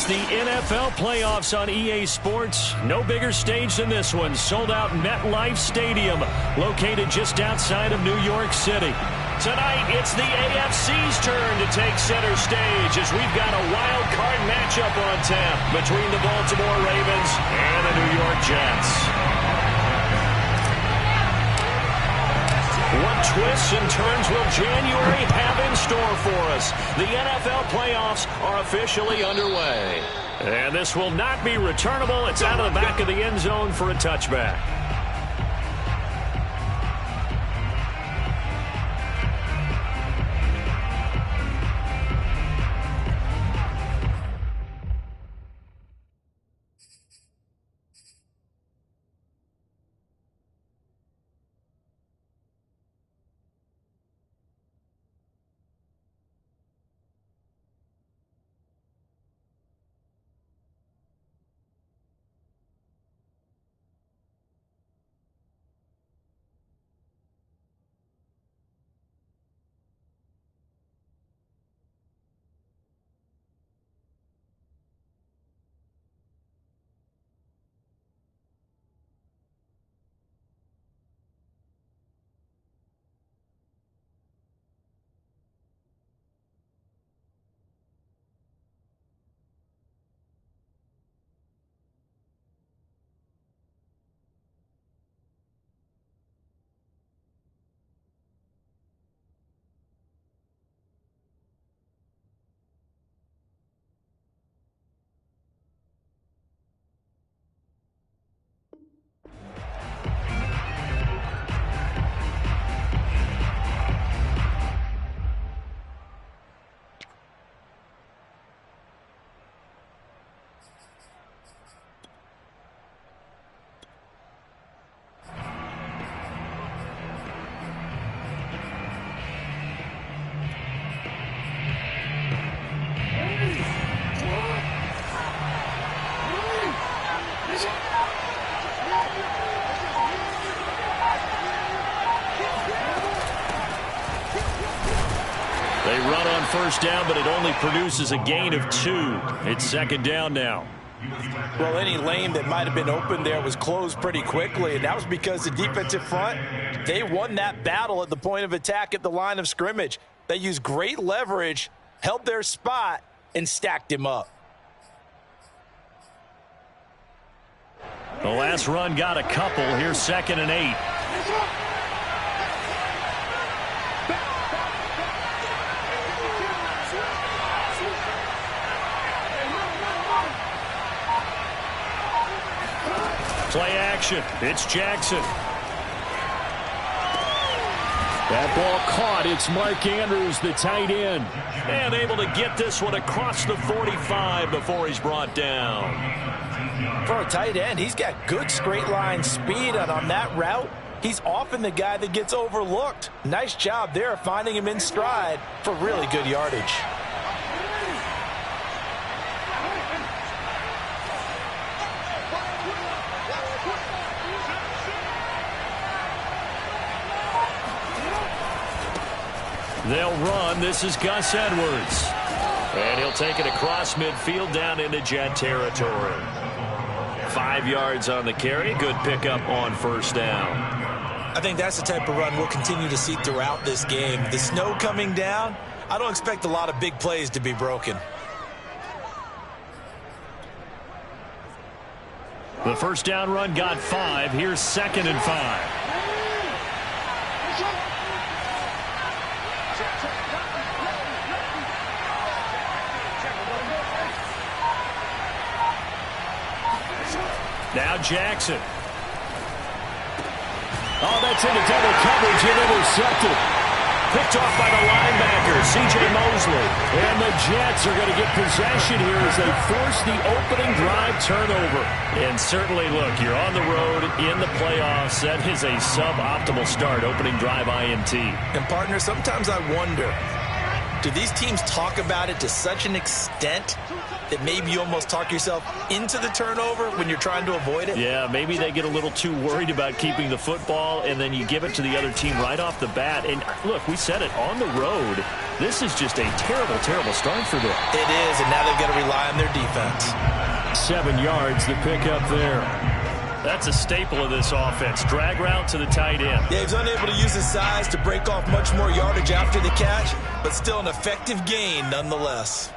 It's the NFL playoffs on EA Sports. No bigger stage than this one. Sold out MetLife Stadium, located just outside of New York City. Tonight, it's the AFC's turn to take center stage as we've got a wild card matchup on tap between the Baltimore Ravens and the New York Jets. What twists and turns will January have in store for us? The NFL playoffs are officially underway. And this will not be returnable. It's out of the back of the end zone for a touchback. They run on first down, but it only produces a gain of 2. It's second down now. Well, any lane that might have been open there was closed pretty quickly, and that was because the defensive front, they won that battle at the point of attack at the line of scrimmage. They used great leverage, held their spot, and stacked him up. The last run got a couple. Here's 2nd and 8. Play action. It's Jackson. That ball caught. It's Mark Andrews, the tight end. And able to get this one across the 45 before he's brought down. For a tight end, he's got good straight line speed, and on that route, he's often the guy that gets overlooked. Nice job there finding him in stride for really good yardage. They'll run. This is Gus Edwards. And he'll take it across midfield down into Jet territory. 5 yards on the carry. Good pickup on first down. I think that's the type of run we'll continue to see throughout this game. The snow coming down, I don't expect a lot of big plays to be broken. The first down run got 5. Here's 2nd and 5. Now Jackson. Oh, that's into double coverage and intercepted. Picked off by the linebacker, C.J. Mosley. And the Jets are going to get possession here as they force the opening drive turnover. And certainly, look, you're on the road in the playoffs. That is a suboptimal start, opening drive INT. And, partner, sometimes I wonder, do these teams talk about it to such an extent that maybe you almost talk yourself into the turnover when you're trying to avoid it? Yeah, maybe they get a little too worried about keeping the football, and then you give it to the other team right off the bat. And look, we said it, on the road, this is just a terrible, terrible start for them. It is, and now they've got to rely on their defense. 7 yards, the pickup there. That's a staple of this offense. Drag route to the tight end. Yeah, he's unable to use his size to break off much more yardage after the catch, but still an effective gain nonetheless.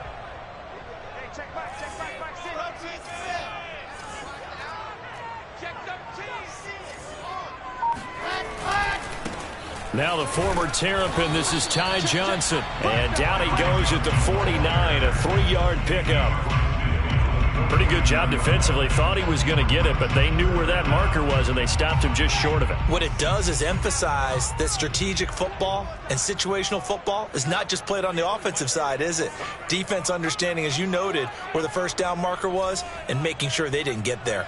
Now the former Terrapin, this is Ty Johnson. And down he goes at the 49, a 3-yard pickup. Pretty good job defensively. Thought he was going to get it, but they knew where that marker was, and they stopped him just short of it. What it does is emphasize that strategic football and situational football is not just played on the offensive side, is it? Defense understanding, as you noted, where the first down marker was and making sure they didn't get there.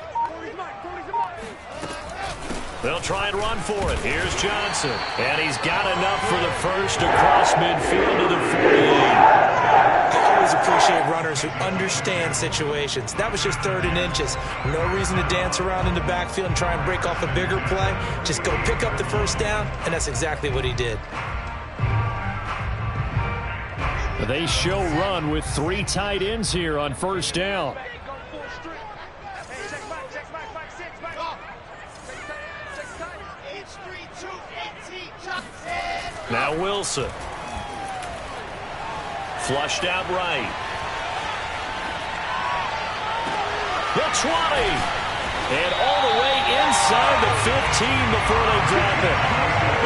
They'll try and run for it. Here's Johnson. And he's got enough for the first across midfield to the 48. I always appreciate runners who understand situations. That was just 3rd and inches. No reason to dance around in the backfield and try and break off a bigger play. Just go pick up the first down, and that's exactly what he did. They show run with 3 tight ends here on first down. Now Wilson. Flushed out right. The 20. And all the way inside the 15 before they drop it.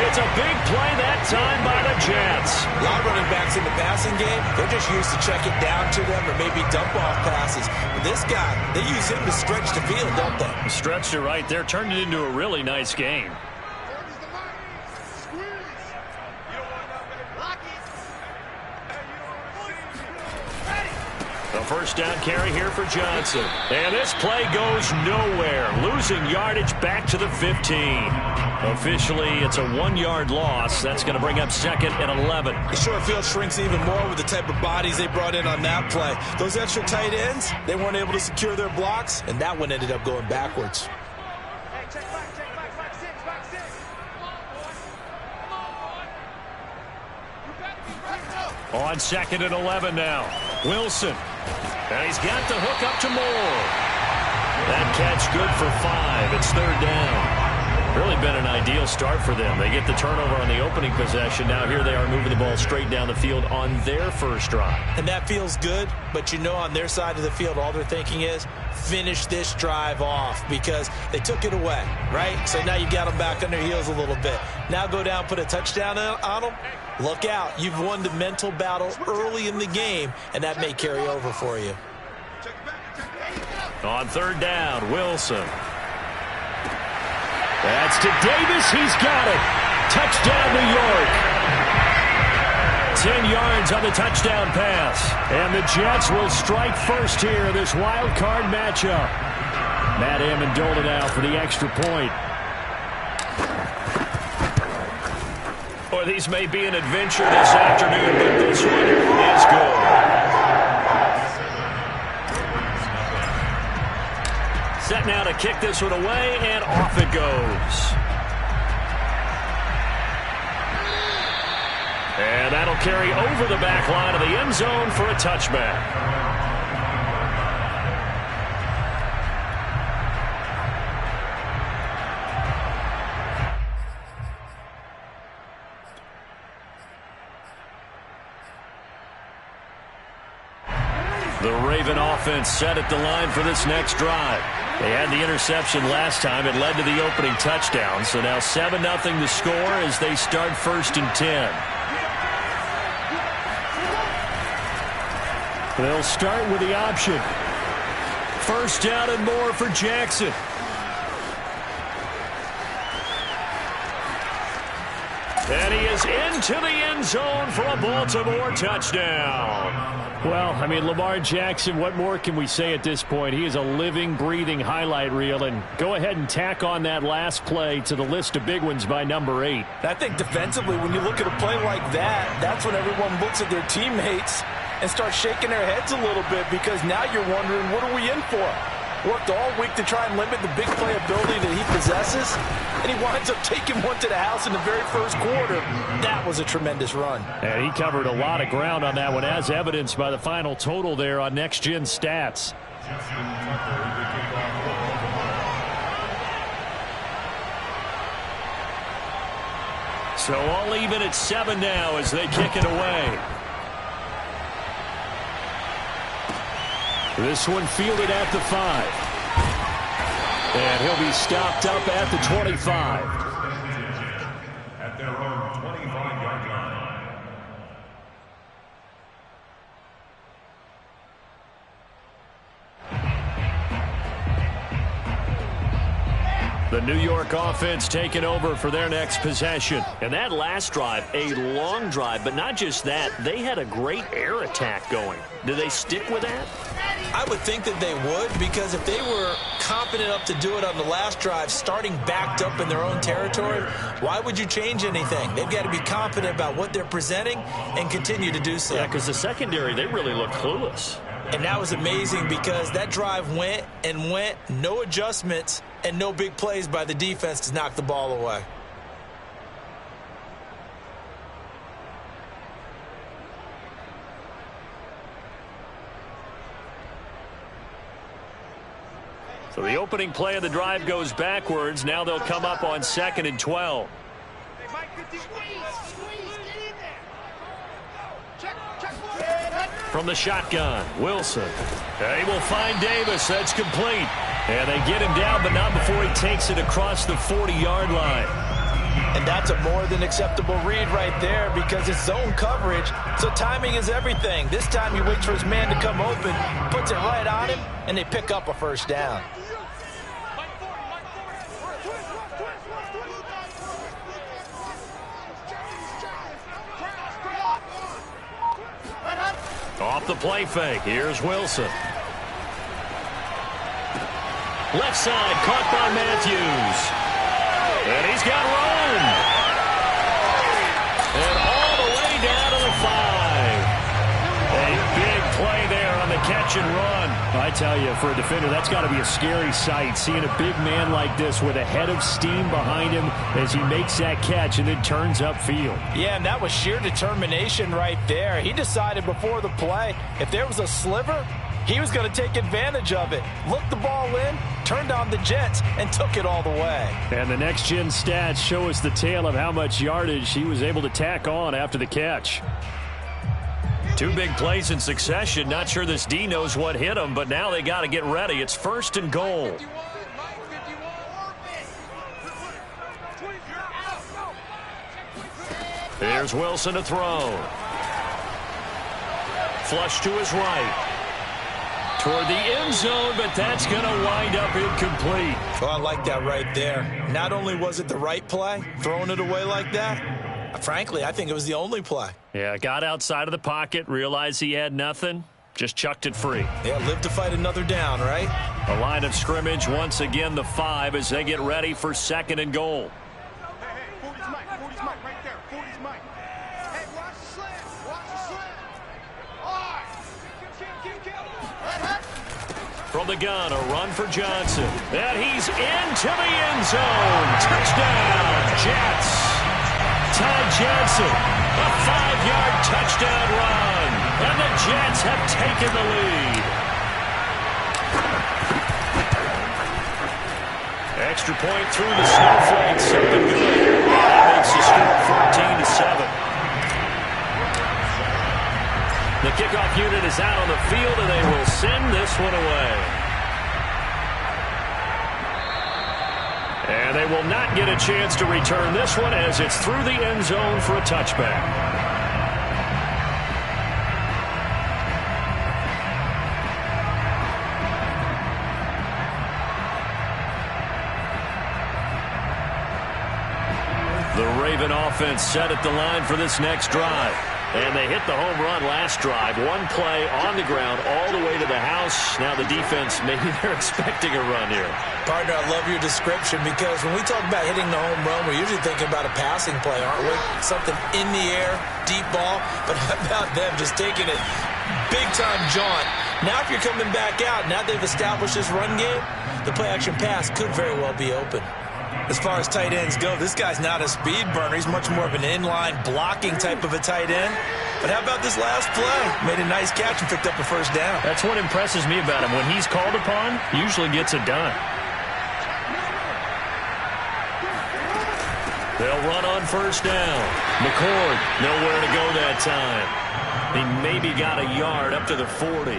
It's a big play that time by the Jets. A lot of running backs in the passing game, they're just used to check it down to them or maybe dump off passes. But this guy, they use him to stretch the field, don't they? Stretched it right there, turned it into a really nice game. The first down carry here for Johnson. And this play goes nowhere. Losing yardage back to the 15. Officially, it's a 1-yard loss. That's going to bring up 2nd and 11. The short field shrinks even more with the type of bodies they brought in on that play. Those extra tight ends, they weren't able to secure their blocks, and that one ended up going backwards. On 2nd and 11 now. Wilson. And he's got the hook up to Moore. That catch good for 5. It's 3rd down. Really been an ideal start for them. They get the turnover on the opening possession. Now here they are moving the ball straight down the field on their first drive. And that feels good, but you know on their side of the field all they're thinking is finish this drive off because they took it away, right? So now you've got them back on their heels a little bit. Now go down, put a touchdown on them. Look out. You've won the mental battle early in the game, and that may carry over for you. On 3rd down, Wilson. That's to Davis. He's got it. Touchdown, New York. 10 yards on the touchdown pass. And the Jets will strike first here in this wild card matchup. Matt Amendola now for the extra point. Boy, these may be an adventure this afternoon, but this one is good. Set now to kick this one away, and off it goes. And that'll carry over the back line of the end zone for a touchback. The Raven offense set at the line for this next drive. They had the interception last time. It led to the opening touchdown. So now 7-0 the score as they start 1st and 10. They'll start with the option. 1st down and more for Jackson. And he is into the end zone for a Baltimore touchdown. Well, I mean, Lamar Jackson, what more can we say at this point? He is a living, breathing highlight reel. And go ahead and tack on that last play to the list of big ones by number 8. I think defensively, when you look at a play like that, that's when everyone looks at their teammates and starts shaking their heads a little bit, because now you're wondering, what are we in for? Worked all week to try and limit the big play ability that he possesses, and he winds up taking one to the house in the very first quarter. That was a tremendous run. And he covered a lot of ground on that one, as evidenced by the final total there on Next Gen Stats. So all even at 7 now as they kick it away. This one fielded at the 5. And he'll be stopped up at the 25. At their own 25-yard line. The New York offense taking over for their next possession. And that last drive, a long drive, but not just that, they had a great air attack going. Do they stick with that? I would think that they would, because if they were confident enough to do it on the last drive, starting backed up in their own territory, why would you change anything? They've got to be confident about what they're presenting and continue to do so. Yeah, because the secondary, they really look clueless. And that was amazing, because that drive went and went, no adjustments, and no big plays by the defense to knock the ball away. So the opening play of the drive goes backwards. Now they'll come up on 2nd and 12. From the shotgun, Wilson. They will find Davis. That's complete. And they get him down, but not before he takes it across the 40-yard line. And that's a more than acceptable read right there, because it's zone coverage, so timing is everything. This time he waits for his man to come open, puts it right on him, and they pick up a first down. Off the play fake, here's Wilson. Left side, caught by Matthews. And he's got room. And all the way down to the 5. A big play there on the catch and run. I tell you, for a defender, that's got to be a scary sight, seeing a big man like this with a head of steam behind him as he makes that catch and then turns upfield. Yeah, and that was sheer determination right there. He decided before the play, if there was a sliver, he was going to take advantage of it. Looked the ball in, turned on the jets, and took it all the way. And the next-gen stats show us the tale of how much yardage he was able to tack on after the catch. 2 big plays in succession. Not sure this D knows what hit him, but now they got to get ready. It's 1st and goal. Here's Wilson to throw. Flush to his right. Toward the end zone, but that's going to wind up incomplete. Well, I like that right there. Not only was it the right play, throwing it away like that, frankly, I think it was the only play. Yeah, got outside of the pocket, realized he had nothing, just chucked it free. Yeah, live to fight another down, right? The line of scrimmage, once again, the 5 as they get ready for 2nd and goal. Hey, 40's Mike. 40's Mike right there. 40's Mike. Hey, watch the slant. Watch the slant. All right. From the gun, a run for Johnson. And he's into the end zone. Touchdown, Jets. Ty Johnson, a 5-yard touchdown run. And the Jets have taken the lead. Extra point through the Snowflakes. Something good. That makes the score 14-7. The kickoff unit is out on the field, and they will send this one away. And they will not get a chance to return this one as it's through the end zone for a touchback. The Raven offense set at the line for this next drive. And they hit the home run last drive. One play on the ground all the way to the house. Now the defense, maybe they're expecting a run here. Partner, I love your description because when we talk about hitting the home run, we're usually thinking about a passing play, aren't we? Something in the air, deep ball. But how about them just taking it big-time jaunt? Now if you're coming back out, now they've established this run game, the play-action pass could very well be open. As far as tight ends go, this guy's not a speed burner. He's much more of an inline blocking type of a tight end. But how about this last play? Made a nice catch and picked up a first down. That's what impresses me about him. When he's called upon, usually gets it done. They'll run on first down. McCord, nowhere to go that time. He maybe got a yard up to the 40.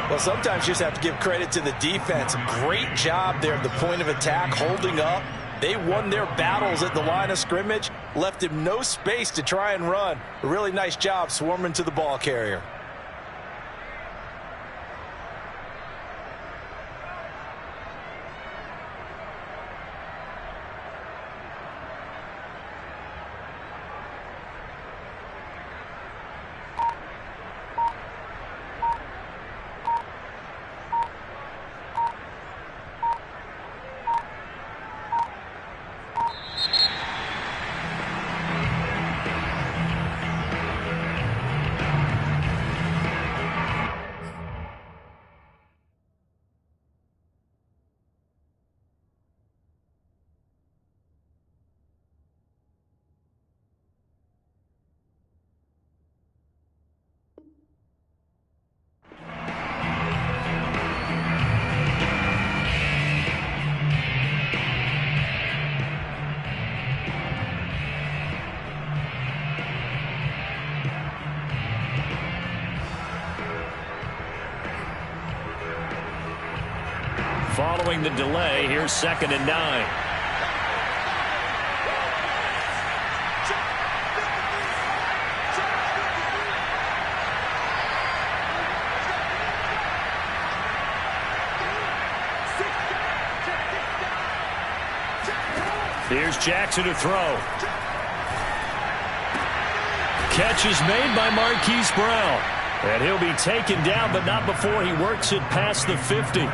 Well, sometimes you just have to give credit to the defense. Great job there at the point of attack, holding up. They won their battles at the line of scrimmage, left him no space to try and run. A really nice job swarming to the ball carrier. Following the delay, here's 2nd and 9. Here's Jackson to throw. Catch is made by Marquise Brown. And he'll be taken down, but not before he works it past the 50.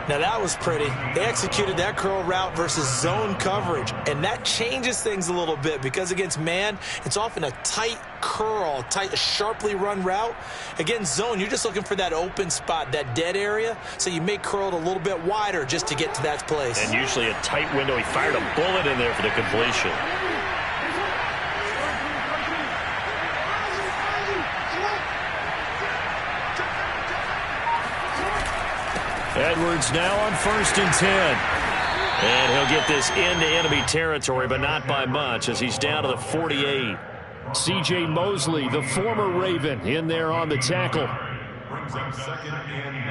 Now that was pretty. They executed that curl route versus zone coverage, and that changes things a little bit because against man, it's often a tight curl, tight, sharply run route. Against zone, you're just looking for that open spot, that dead area, so you may curl it a little bit wider just to get to that place. And usually a tight window. He fired a bullet in there for the completion. Edwards now on 1st and 10. And he'll get this into enemy territory, but not by much as he's down to the 48. C.J. Mosley, the former Raven, in there on the tackle. Brings up 2nd and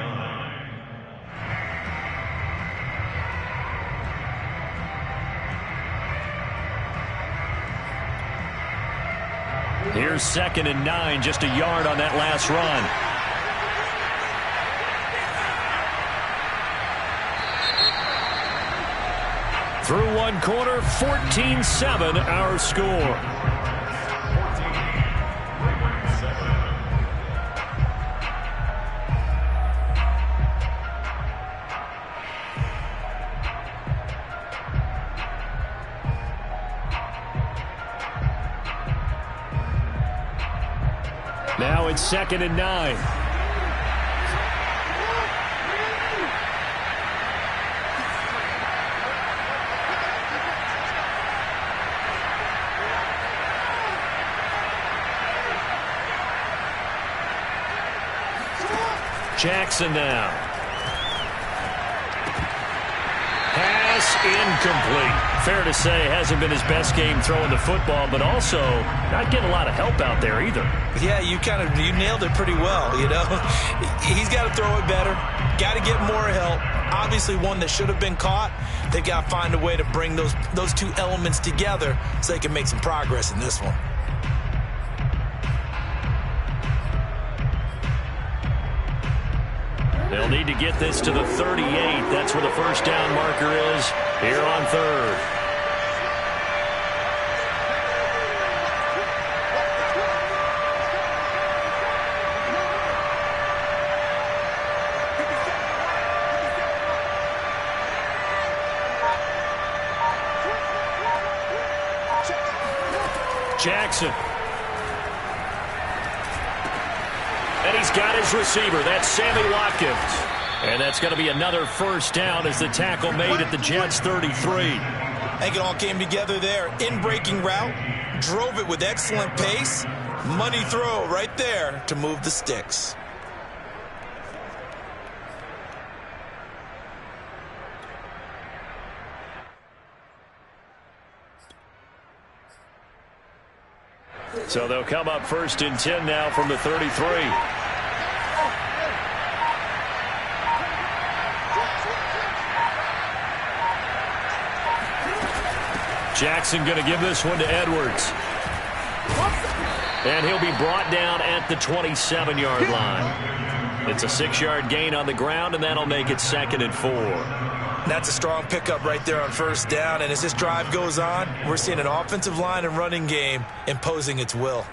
9. Here's 2nd and 9, just a yard on that last run. Through one quarter, 14-7 our score. Now it's 2nd and 9. Jackson now. Pass incomplete. Fair to say, hasn't been his best game throwing the football, but also not getting a lot of help out there either. Yeah, you nailed it pretty well, you know. He's got to throw it better. Got to get more help. Obviously one that should have been caught. They've got to find a way to bring those two elements together so they can make some progress in this one. They'll need to get this to the 38. That's where the first down marker is here on 3rd. Jackson. And he's got his receiver. That's Sammy Watkins. And that's going to be another first down as the tackle made at the Jets' 33. I think it all came together there. In-breaking route, drove it with excellent pace. Money throw right there to move the sticks. So they'll come up first and 10 now from the 33. Jackson going to give this one to Edwards. And he'll be brought down at the 27-yard line. It's a 6-yard gain on the ground, and that'll make it 2nd and 4. That's a strong pickup right there on first down. And as this drive goes on, we're seeing an offensive line and running game imposing its will.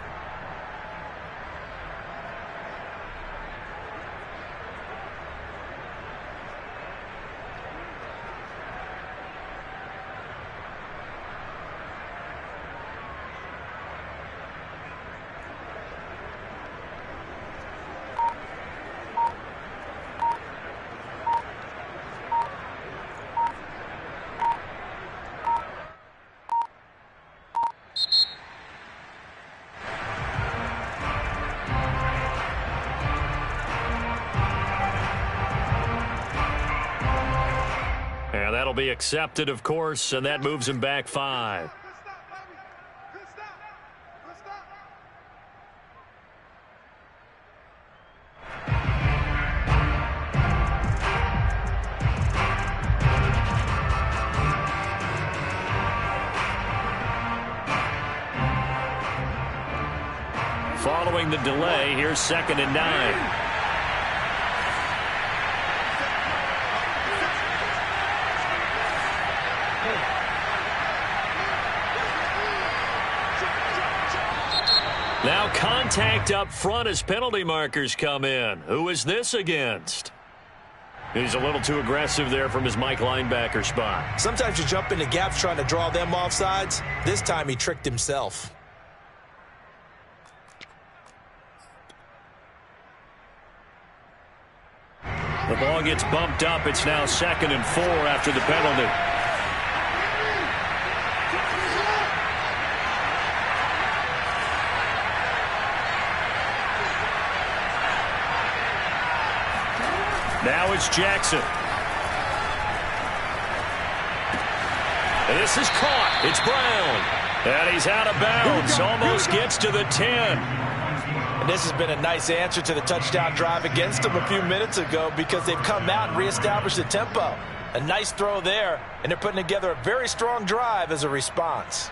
That'll be accepted, of course, and that moves him back 5. Following the delay, here's 2nd and 9. Now contact up front as penalty markers come in. Who is this against? He's a little too aggressive there from his Mike linebacker spot. Sometimes you jump into gaps trying to draw them off sides. This time he tricked himself. The ball gets bumped up. It's now 2nd and 4 after the penalty. Now it's Jackson. This is caught. It's Brown. And he's out of bounds. Almost gets to the 10. And this has been a nice answer to the touchdown drive against them a few minutes ago because they've come out and reestablished the tempo. A nice throw there, and they're putting together a very strong drive as a response.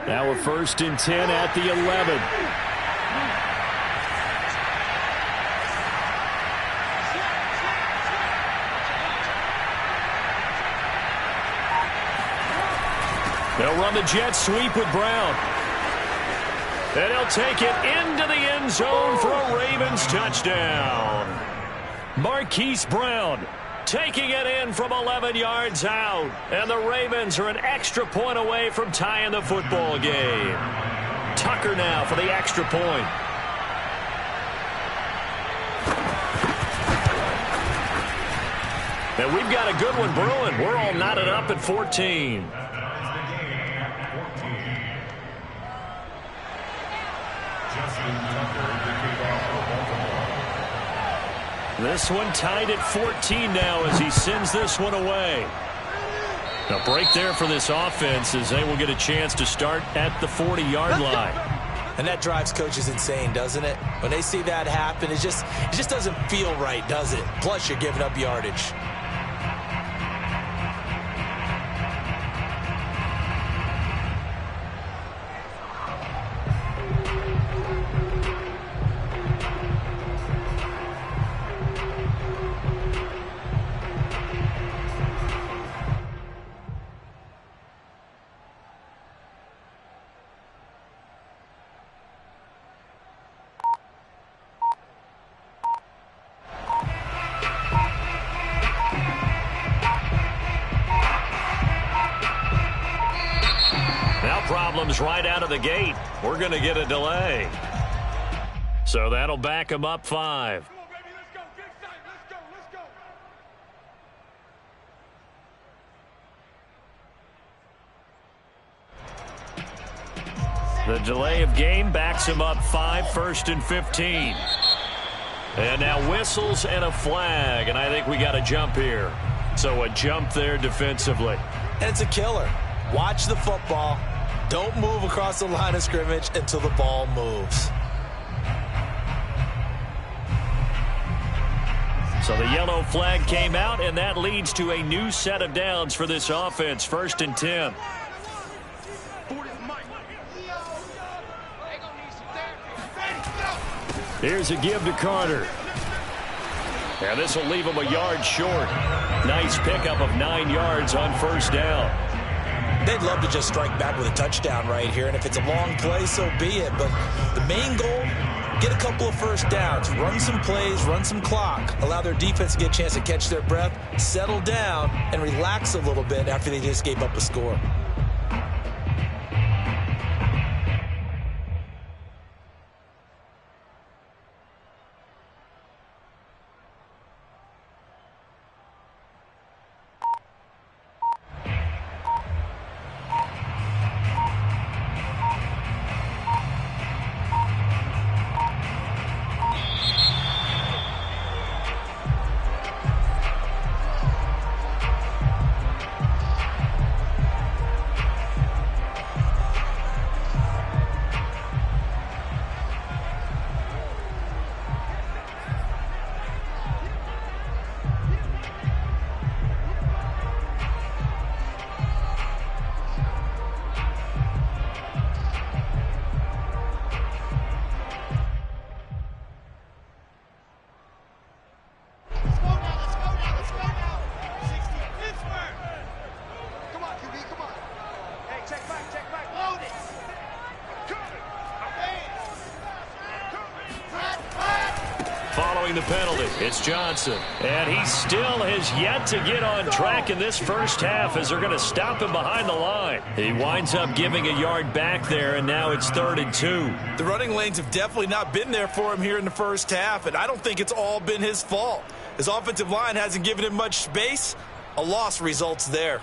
Now we're 1st and 10 at the 11. They'll run the jet sweep with Brown. And he'll take it into the end zone for a Ravens touchdown. Marquise Brown taking it in from 11 yards out. And the Ravens are an extra point away from tying the football game. Tucker now for the extra point. And we've got a good one brewing. We're all knotted up at 14. This one tied at 14 now as he sends this one away. A break there for this offense as they will get a chance to start at the 40-yard line. And that drives coaches insane, doesn't it? When they see that happen, it just doesn't feel right, does it? Plus, you're giving up yardage. problems right out of the gate. We're going to get a delay. So that'll back them up 5. Come on, baby, let's go. Get excited. Let's go. The delay of game backs him up 5, 1st and 15. And now whistles and a flag, and I think we got a jump here. So a jump there defensively. And it's a killer. Watch the football. Don't move across the line of scrimmage until the ball moves. So the yellow flag came out, and that leads to a new set of downs for this offense. 1st and 10. Here's a give to Carter. And this will leave him a yard short. Nice pickup of 9 yards on 1st down. They'd love to just strike back with a touchdown right here, and if it's a long play, so be it. But the main goal, get a couple of 1st downs, run some plays, run some clock, allow their defense to get a chance to catch their breath, settle down, and relax a little bit after they just gave up a score. The penalty. It's Johnson. And he still has yet to get on track in this first half as they're going to stop him behind the line. He winds up giving a yard back there, and now it's 3rd and 2. The running lanes have definitely not been there for him here in the first half, and I don't think it's all been his fault. His offensive line hasn't given him much space. A loss results there.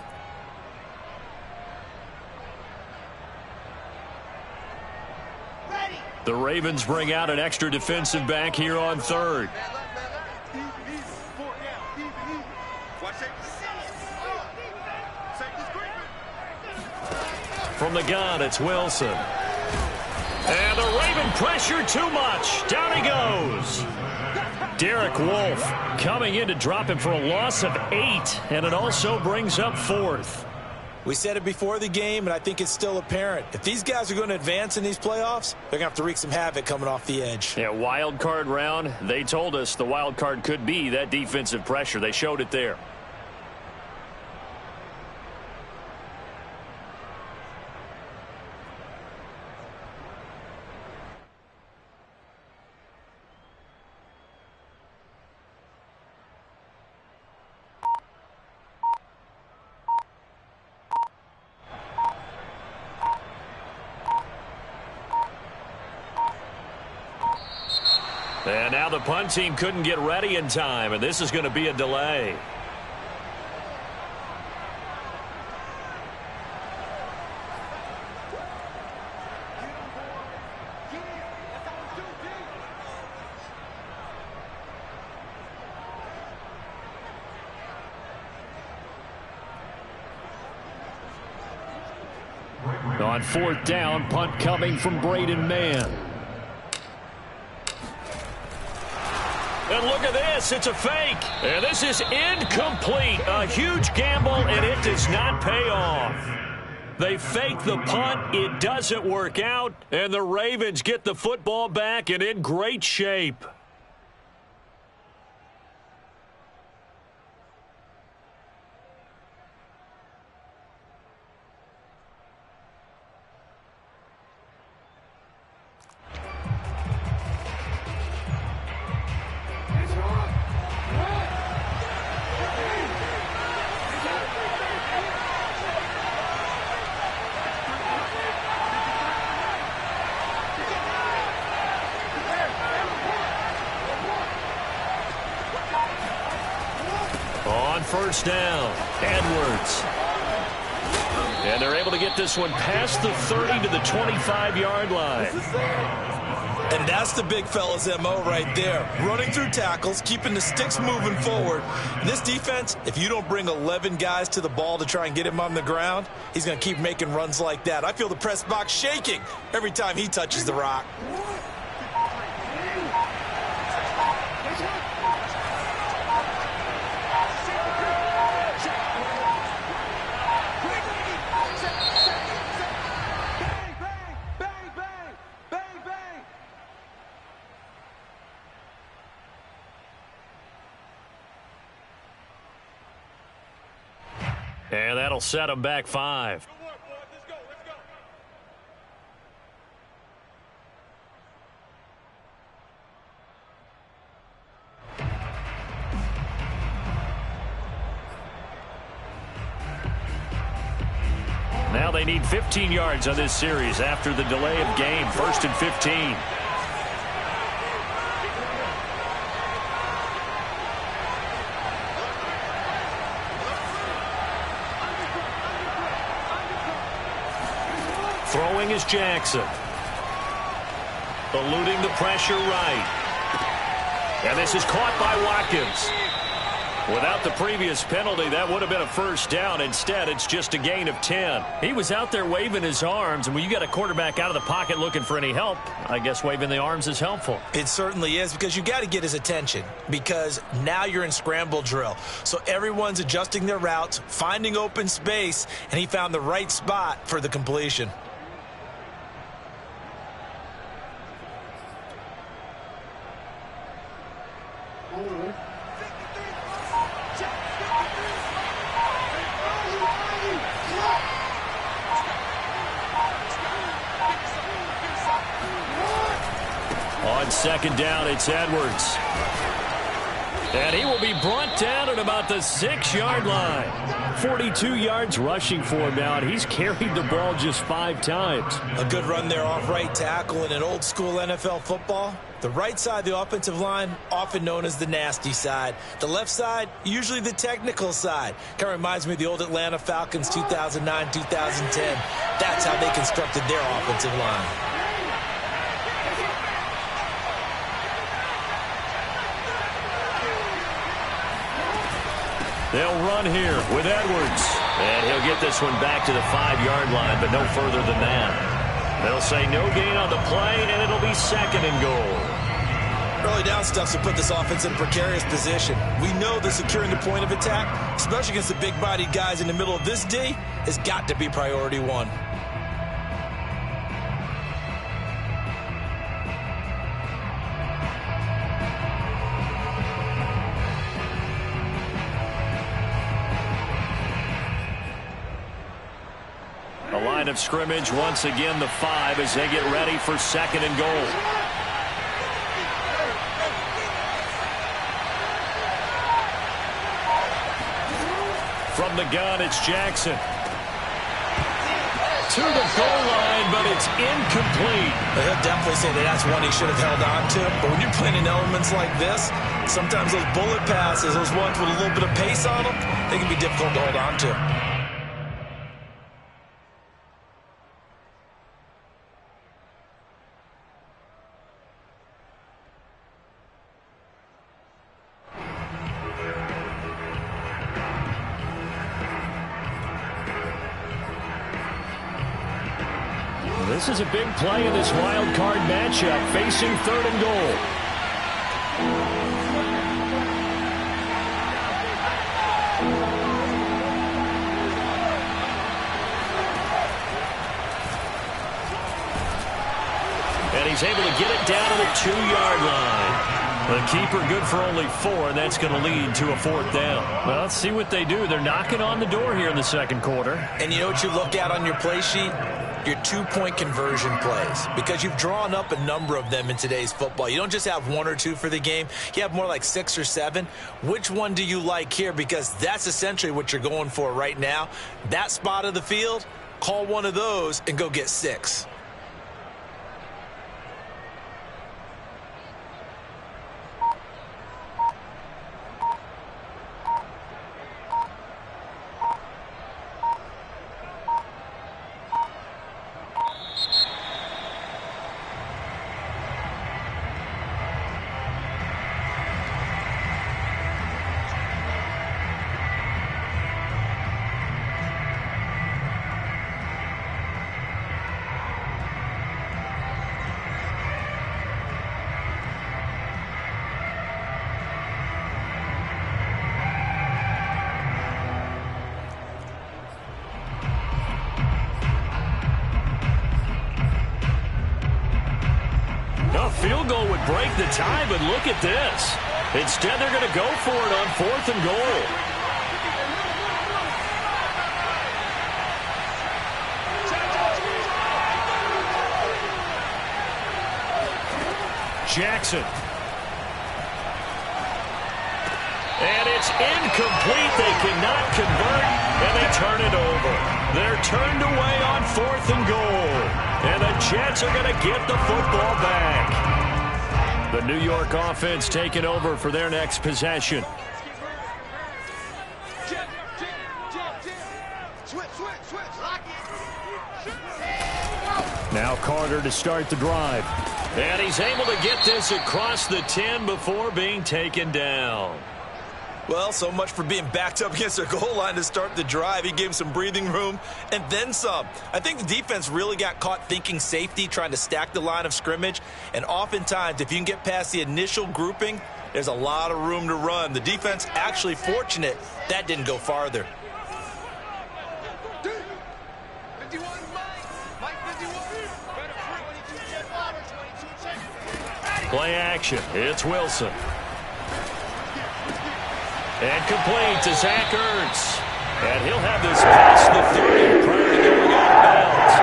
The Ravens bring out an extra defensive back here on 3rd. From the gun, it's Wilson. And the Raven pressure too much. Down he goes. Derek Wolfe coming in to drop him for a loss of 8, and it also brings up 4th. We said it before the game, and I think it's still apparent. If these guys are going to advance in these playoffs, they're going to have to wreak some havoc coming off the edge. Yeah, wild card round. They told us the wild card could be that defensive pressure. They showed it there. And now the punt team couldn't get ready in time, and this is going to be a delay. On 4th down, punt coming from Braden Mann. And look at this. It's a fake. And this is incomplete. A huge gamble, and it does not pay off. They fake the punt. It doesn't work out. And the Ravens get the football back and in great shape. first down. Edwards. And they're able to get this one past the 30 to the 25-yard line. And that's the big fella's MO right there. Running through tackles, keeping the sticks moving forward. And this defense, if you don't bring 11 guys to the ball to try and get him on the ground, he's going to keep making runs like that. I feel the press box shaking every time he touches the rock. And that'll set him back 5. Now they need 15 yards on this series after the delay of game. 1st and 15. Throwing is Jackson. Eluding the pressure right. And this is caught by Watkins. Without the previous penalty, that would have been a first down. Instead, it's just a gain of 10. He was out there waving his arms, and when you got a quarterback out of the pocket looking for any help, I guess waving the arms is helpful. It certainly is, because you got to get his attention, because now you're in scramble drill. So everyone's adjusting their routes, finding open space, and he found the right spot for the completion. On 2nd down, it's Edwards. And he will be brought down at about the 6-yard line. 42 yards rushing for him now, and he's carried the ball just 5 times. A good run there off right tackle in an old-school NFL football. The right side of the offensive line, often known as the nasty side. The left side, usually the technical side. Kind of reminds me of the old Atlanta Falcons 2009, 2010. That's how they constructed their offensive line. They'll run here with Edwards. And he'll get this one back to the 5-yard line, but no further than that. They'll say no gain on the play, and it'll be 2nd and goal. Early down stuff will put this offense in a precarious position. We know that securing the point of attack, especially against the big-bodied guys in the middle of this D, has got to be priority 1. The line of scrimmage, once again, the 5 as they get ready for 2nd and goal. From the gun, it's Jackson. To the goal line, but it's incomplete. He'll definitely say that that's one he should have held on to. But when you're playing in elements like this, sometimes those bullet passes, those ones with a little bit of pace on them, they can be difficult to hold on to. This is a big play in this wild card matchup, facing 3rd and goal. And he's able to get it down to the 2-yard line. The keeper good for only 4, and that's going to lead to a 4th down. Well, let's see what they do. They're knocking on the door here in the 2nd quarter. And you know what you look at on your play sheet? Your 2-point conversion plays, because you've drawn up a number of them in today's football. You don't just have 1 or 2 for the game. You have more like 6 or 7. Which one do you like here? Because that's essentially what you're going for right now. That spot of the field, call one of those and go get 6. A field goal would break the tie, but look at this. Instead, they're going to go for it on 4th and goal. Jackson. And it's incomplete. They cannot convert, and they turn it over. They're turned away on 4th and goal. And the Jets are going to get the football back. The New York offense taking over for their next possession. Now Carter to start the drive. And he's able to get this across the 10 before being taken down. Well, so much for being backed up against their goal line to start the drive. He gave him some breathing room and then some. I think the defense really got caught thinking safety, trying to stack the line of scrimmage. And oftentimes, if you can get past the initial grouping, there's a lot of room to run. The defense actually fortunate that didn't go farther. Play action. It's Wilson. And complete to Zach Ertz. And he'll have this past the 30 prior to going out of bounds.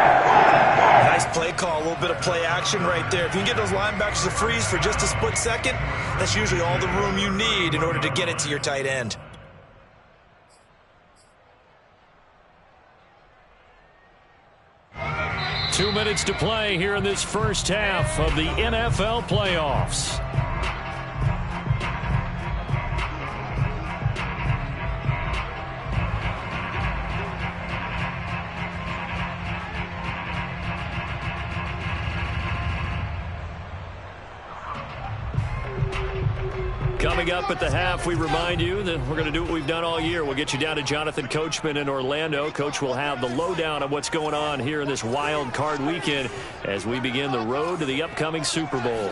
Nice play call, a little bit of play action right there. If you can get those linebackers to freeze for just a split second, that's usually all the room you need in order to get it to your tight end. Two minutes to play here in this first half of the NFL playoffs. Coming up at the half, we remind you that we're going to do what we've done all year. We'll get you down to Jonathan Coachman in Orlando. Coach will have the lowdown of what's going on here in this wild card weekend as we begin the road to the upcoming Super Bowl.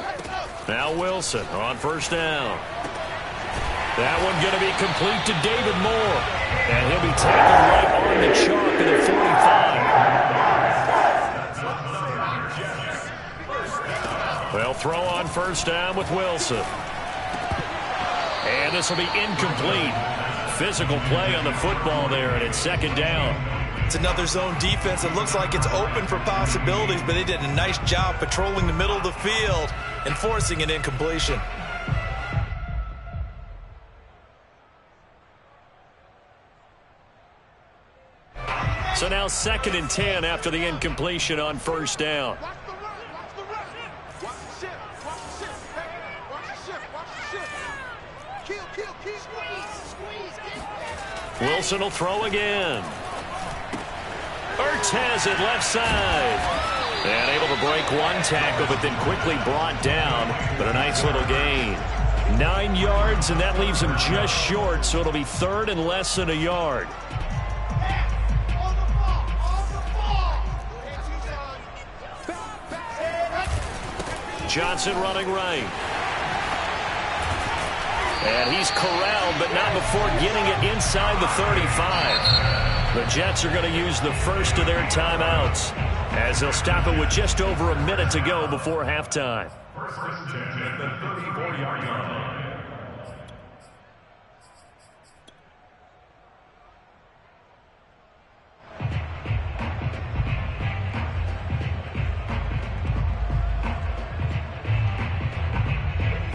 Now Wilson on first down. That one going to be complete to David Moore. And he'll be tackled right on the chalk at the 45. They'll throw on first down with Wilson. And this will be incomplete. Physical play on the football there, and it's second down. It's another zone defense. It looks like it's open for possibilities, but they did a nice job patrolling the middle of the field and forcing an incompletion. So now 2nd and 10 after the incompletion on first down. Wilson will throw again. Ertz has it left side. And able to break one tackle, but then quickly brought down. But a nice little gain. 9 yards, and that leaves him just short, so it'll be 3rd and less than a yard. Johnson running right. And he's corralled, but not before getting it inside the 35. The Jets are going to use the first of their timeouts as they'll stop it with just over a minute to go before halftime. First and 10 at the 34-yard line.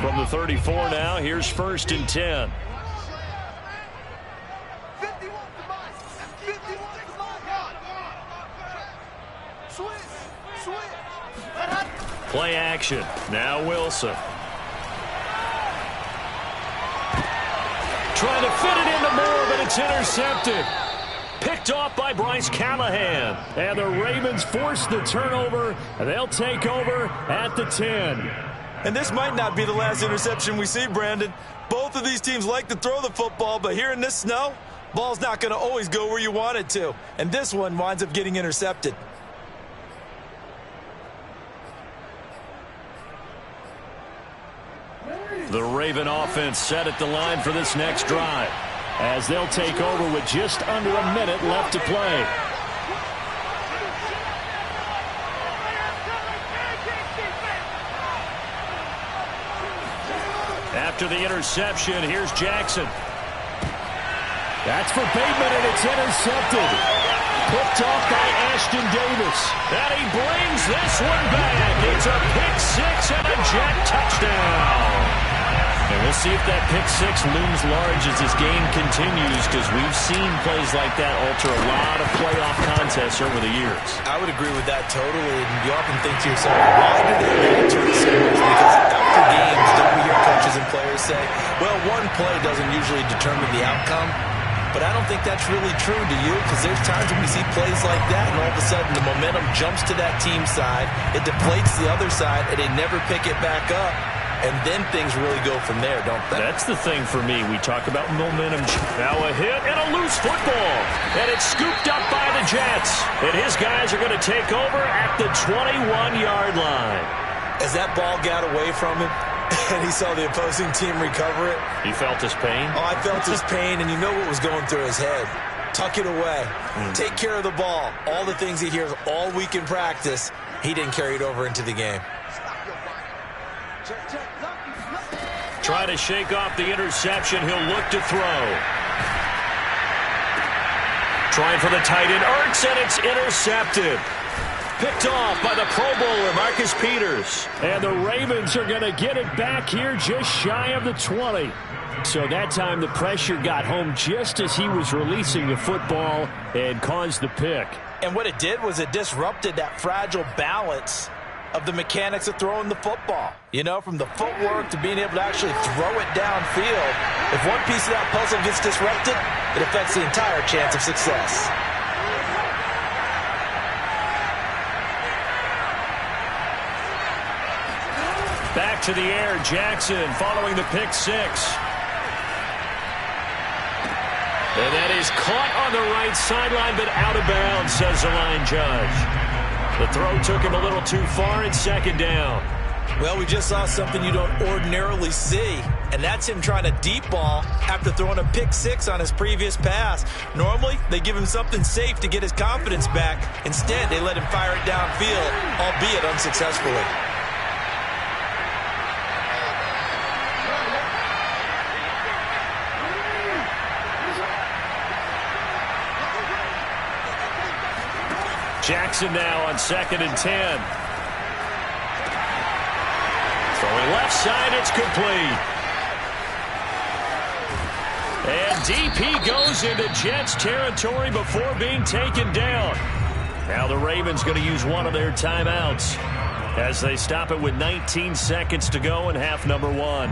From the 34 now, here's 1st and 10. Play action. Now Wilson. Trying to fit it into Moore, but it's intercepted. Picked off by Bryce Callahan. And the Ravens force the turnover, and they'll take over at the 10. And this might not be the last interception we see, Brandon. Both of these teams like to throw the football, but here in this snow, ball's not going to always go where you want it to. And this one winds up getting intercepted. The Raven offense set at the line for this next drive as they'll take over with just under a minute left to play. After the interception, here's Jackson. That's for Bateman, and it's intercepted. Picked off by Ashton Davis. And he brings this one back. It's a pick six and a Jet touchdown. And we'll see if that pick six looms large as this game continues, because we've seen plays like that alter a lot of playoff contests over the years. I would agree with that totally. And you often think to yourself, why do they alter it so much? Because after games, don't we hear coaches and players say, well, one play doesn't usually determine the outcome. But I don't think that's really true, do you? Because there's times when we see plays like that, and all of a sudden the momentum jumps to that team side, it deflates the other side, and they never pick it back up. And then things really go from there, don't they? That's the thing for me. We talk about momentum. Now a hit and a loose football. And it's scooped up by the Jets. And his guys are going to take over at the 21-yard line. As that ball got away from him, and he saw the opposing team recover it. He felt his pain? Oh, I felt his pain, and you know what was going through his head. Tuck it away. Take care of the ball. All the things he hears all week in practice, he didn't carry it over into the game. Try to shake off the interception. He'll look to throw. Trying for the tight end, Ertz, and it's intercepted. Picked off by the Pro Bowler, Marcus Peters. And the Ravens are going to get it back here just shy of the 20. So that time the pressure got home just as he was releasing the football and caused the pick. And what it did was it disrupted that fragile balance of the mechanics of throwing the football. You know, from the footwork to being able to actually throw it downfield. If one piece of that puzzle gets disrupted, it affects the entire chance of success. Back to the air, Jackson following the pick six. And that is caught on the right sideline, but out of bounds, says the line judge. The throw took him a little too far, and second down. Well, we just saw something you don't ordinarily see, and that's him trying to deep ball after throwing a pick six on his previous pass. Normally, they give him something safe to get his confidence back. Instead, they let him fire it downfield, albeit unsuccessfully. Jackson now on 2nd and 10. Throwing left side, it's complete. And DP goes into Jets territory before being taken down. Now the Ravens going to use one of their timeouts as they stop it with 19 seconds to go in half number one.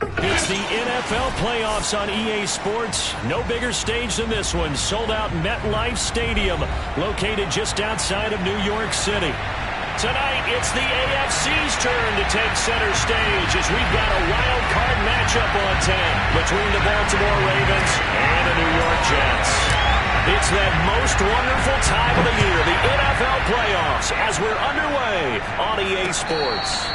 It's the NFL playoffs on EA Sports. No bigger stage than this one. Sold out MetLife Stadium, located just outside of New York City. Tonight, it's the AFC's turn to take center stage as we've got a wild card matchup on tap between the Baltimore Ravens and the New York Jets. It's that most wonderful time of the year, the NFL playoffs, as we're underway on EA Sports.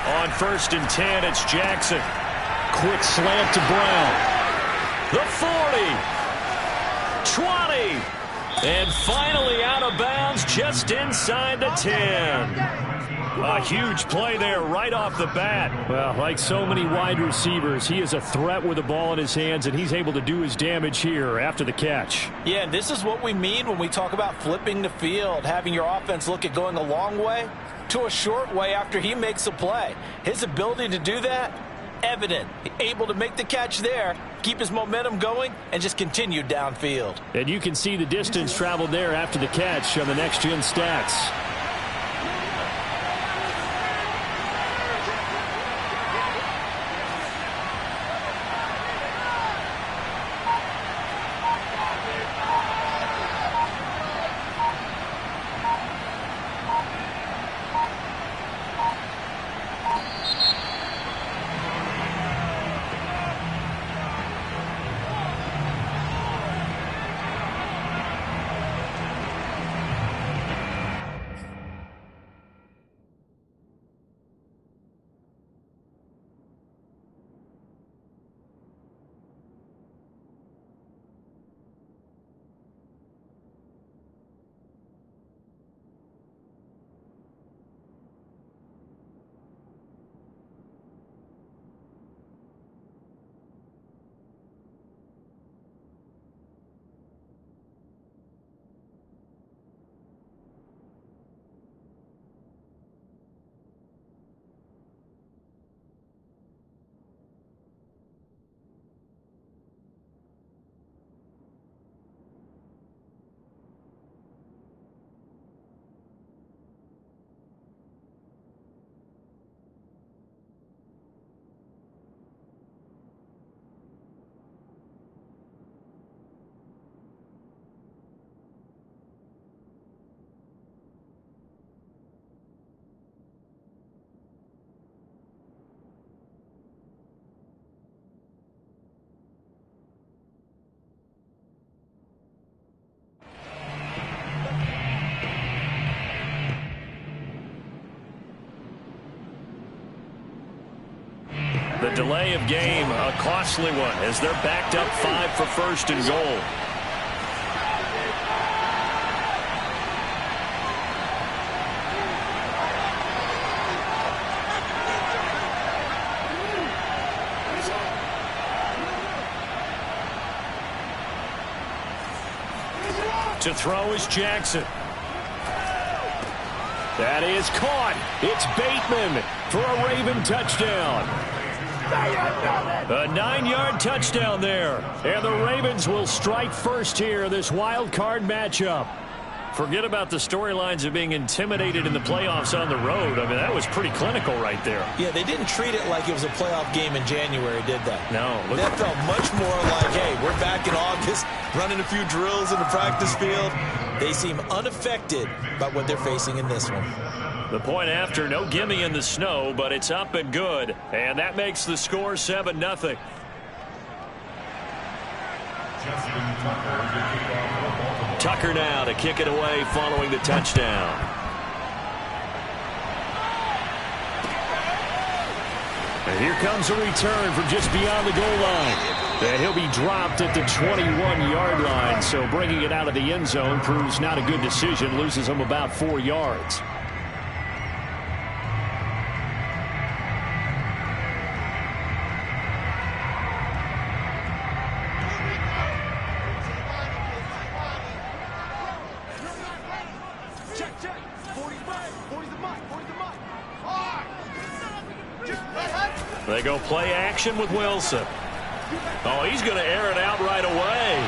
On 1st and 10, it's Jackson. Quick slant to Brown. The 40. 20. And finally out of bounds just inside the 10. A huge play there right off the bat. Well, like so many wide receivers, he is a threat with the ball in his hands, and he's able to do his damage here after the catch. Yeah, and this is what we mean when we talk about flipping the field, having your offense look at going a long way to a short way after he makes a play. His ability to do that, evident. Able to make the catch there, keep his momentum going, and just continue downfield. And you can see the distance traveled there after the catch on the next-gen stats. The delay of game, a costly one, as they're backed up 5 for 1st and goal. To throw is Jackson. That is caught. It's Bateman for a Raven touchdown. A 9-yard touchdown there. And the Ravens will strike first here, this wild card matchup. Forget about the storylines of being intimidated in the playoffs on the road. I mean, that was pretty clinical right there. Yeah, they didn't treat it like it was a playoff game in January, did they? No. That felt much more like, hey, we're back in August, running a few drills in the practice field. They seem unaffected by what they're facing in this one. The point after, no gimme in the snow, but it's up and good. And that makes the score 7-0. Tucker now to kick it away following the touchdown. And here comes a return from just beyond the goal line. And he'll be dropped at the 21-yard line. So bringing it out of the end zone proves not a good decision. Loses him about 4 yards. They go play action with Wilson. Oh, he's going to air it out right away.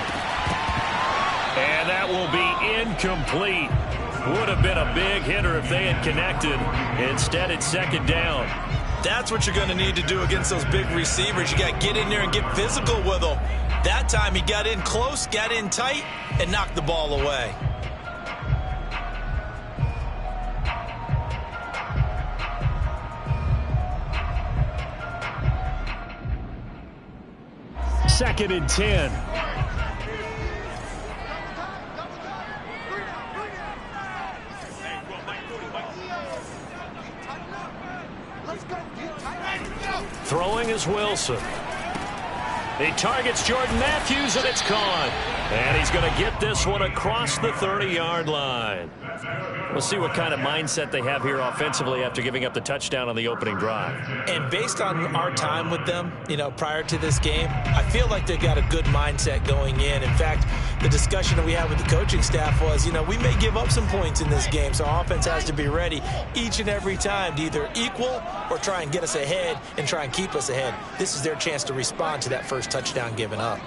And that will be incomplete. Would have been a big hitter if they had connected. Instead, it's second down. That's what you're going to need to do against those big receivers. You got to get in there and get physical with them. That time he got in close, got in tight, and knocked the ball away. Second and 10. Throwing is Wilson. He targets Jordan Matthews, and it's caught. And he's going to get this one across the 30-yard line. We'll see what kind of mindset they have here offensively after giving up the touchdown on the opening drive. And based on our time with them, prior to this game, I feel like they've got a good mindset going in. In fact, the discussion that we had with the coaching staff was, we may give up some points in this game, so our offense has to be ready each and every time to either equal or try and get us ahead and try and keep us ahead. This is their chance to respond to that first touchdown given up.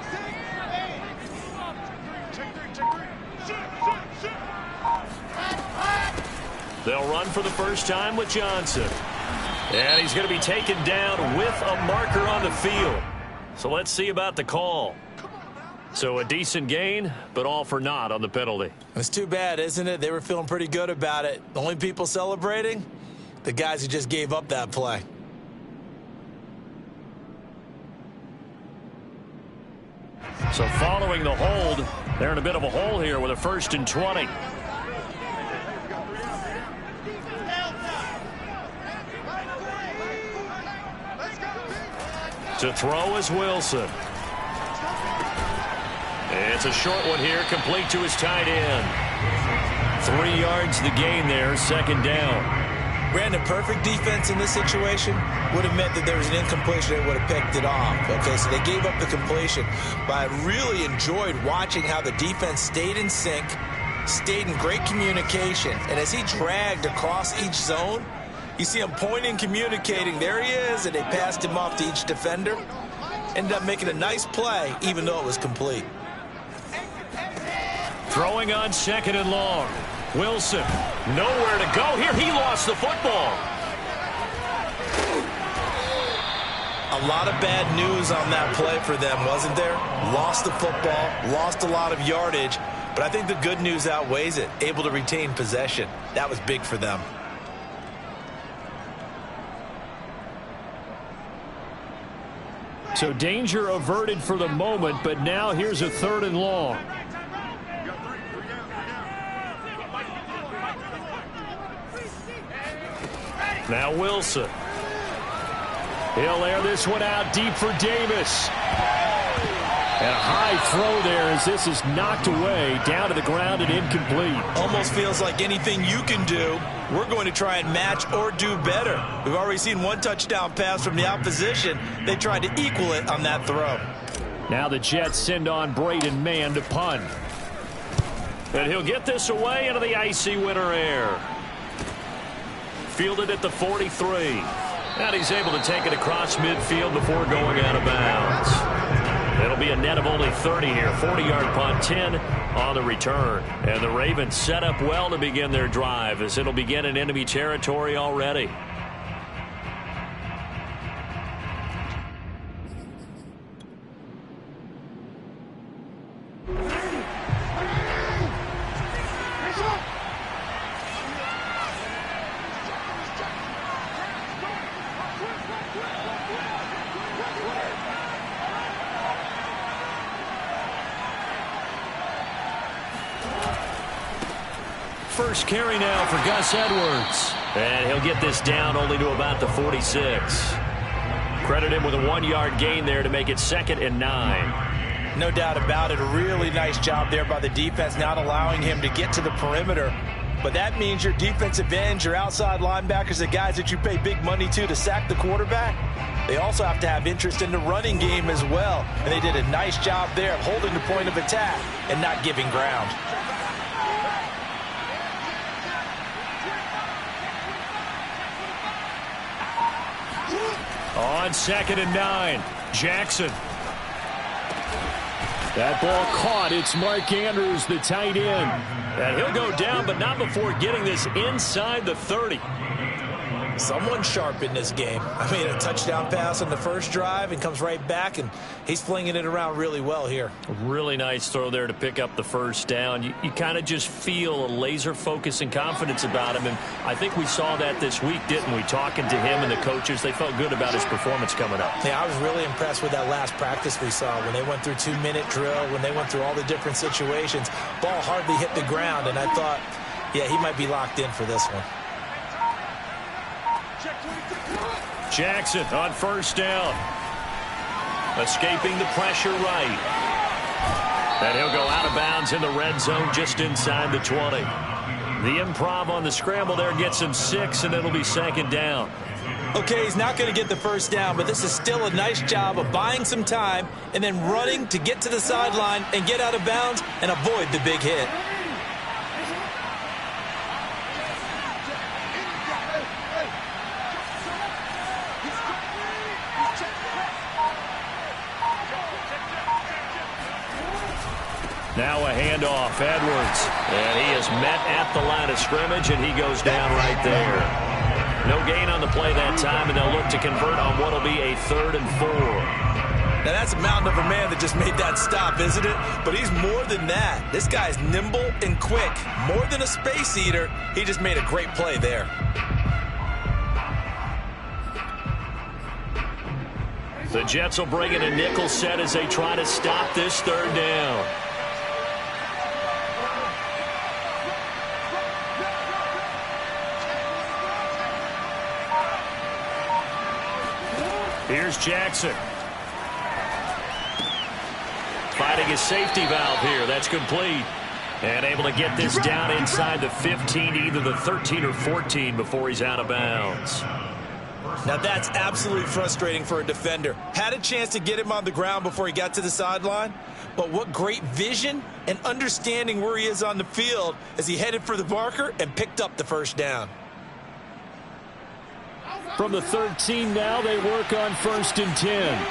They'll run for the first time with Johnson. And he's going to be taken down with a marker on the field. So let's see about the call. So a decent gain, but all for naught on the penalty. It's too bad, isn't it? They were feeling pretty good about it. The only people celebrating, the guys who just gave up that play. So following the hold, they're in a bit of a hole here with a 1st and 20. To throw is Wilson. It's a short one here, complete to his tight end. 3 yards the gain there, second down. Brandon, perfect defense in this situation would have meant that there was an incompletion. They would have picked it off. Okay, so they gave up the completion. But I really enjoyed watching how the defense stayed in sync, stayed in great communication. And as he dragged across each zone, you see him pointing, communicating. There he is, and they passed him off to each defender. Ended up making a nice play, even though it was complete. Throwing on 2nd and long. Wilson, nowhere to go here. He lost the football. A lot of bad news on that play for them, wasn't there? Lost the football, lost a lot of yardage, but I think the good news outweighs it. Able to retain possession. That was big for them. So danger averted for the moment, but now here's a 3rd and long. Now Wilson. He'll air this one out deep for Davis. And a high throw there as this is knocked away, down to the ground and incomplete. Almost feels like anything you can do, we're going to try and match or do better. We've already seen one touchdown pass from the opposition. They tried to equal it on that throw. Now the Jets send on Braden Mann to punt. And he'll get this away into the icy winter air. Fielded at the 43. And he's able to take it across midfield before going out of bounds. It'll be a net of only 30 here. 40-yard punt, 10 on the return. And the Ravens set up well to begin their drive as it'll begin in enemy territory already. First carry now for Gus Edwards. And he'll get this down only to about the 46. Credit him with a 1-yard gain there to make it 2nd and 9. No doubt about it. A really nice job there by the defense, not allowing him to get to the perimeter. But that means your defensive ends, your outside linebackers, the guys that you pay big money to sack the quarterback, they also have to have interest in the running game as well. And they did a nice job there of holding the point of attack and not giving ground. On 2nd and 9, Jackson. That ball caught. It's Mark Andrews, the tight end. And he'll go down, but not before getting this inside the 30. Someone sharp in this game. I mean, a touchdown pass on the first drive and comes right back, and he's flinging it around really well here. A really nice throw there to pick up the first down. You kind of just feel a laser focus and confidence about him, and I think we saw that this week, didn't we? Talking to him and the coaches, they felt good about his performance coming up. Yeah, I was really impressed with that last practice we saw when they went through 2-minute drill, when they went through all the different situations. Ball hardly hit the ground, and I thought, yeah, he might be locked in for this one. Jackson on first down. Escaping the pressure right. And he'll go out of bounds in the red zone just inside the 20. The improv on the scramble there gets him 6, and it'll be 2nd down. Okay, he's not going to get the first down, but this is still a nice job of buying some time and then running to get to the sideline and get out of bounds and avoid the big hit. Now a handoff, Edwards. And he is met at the line of scrimmage, and he goes down right there. No gain on the play that time, and they'll look to convert on what will be a 3rd and 4. Now, that's a mountain of a man that just made that stop, isn't it? But he's more than that. This guy's nimble and quick. More than a space eater, he just made a great play there. The Jets will bring in a nickel set as they try to stop this 3rd down. Here's Jackson. Finding his safety valve here. That's complete. And able to get this down inside the 15, either the 13 or 14 before he's out of bounds. Now that's absolutely frustrating for a defender. Had a chance to get him on the ground before he got to the sideline, but what great vision and understanding where he is on the field as he headed for the marker and picked up the first down. From the 13 now, they work on 1st and 10.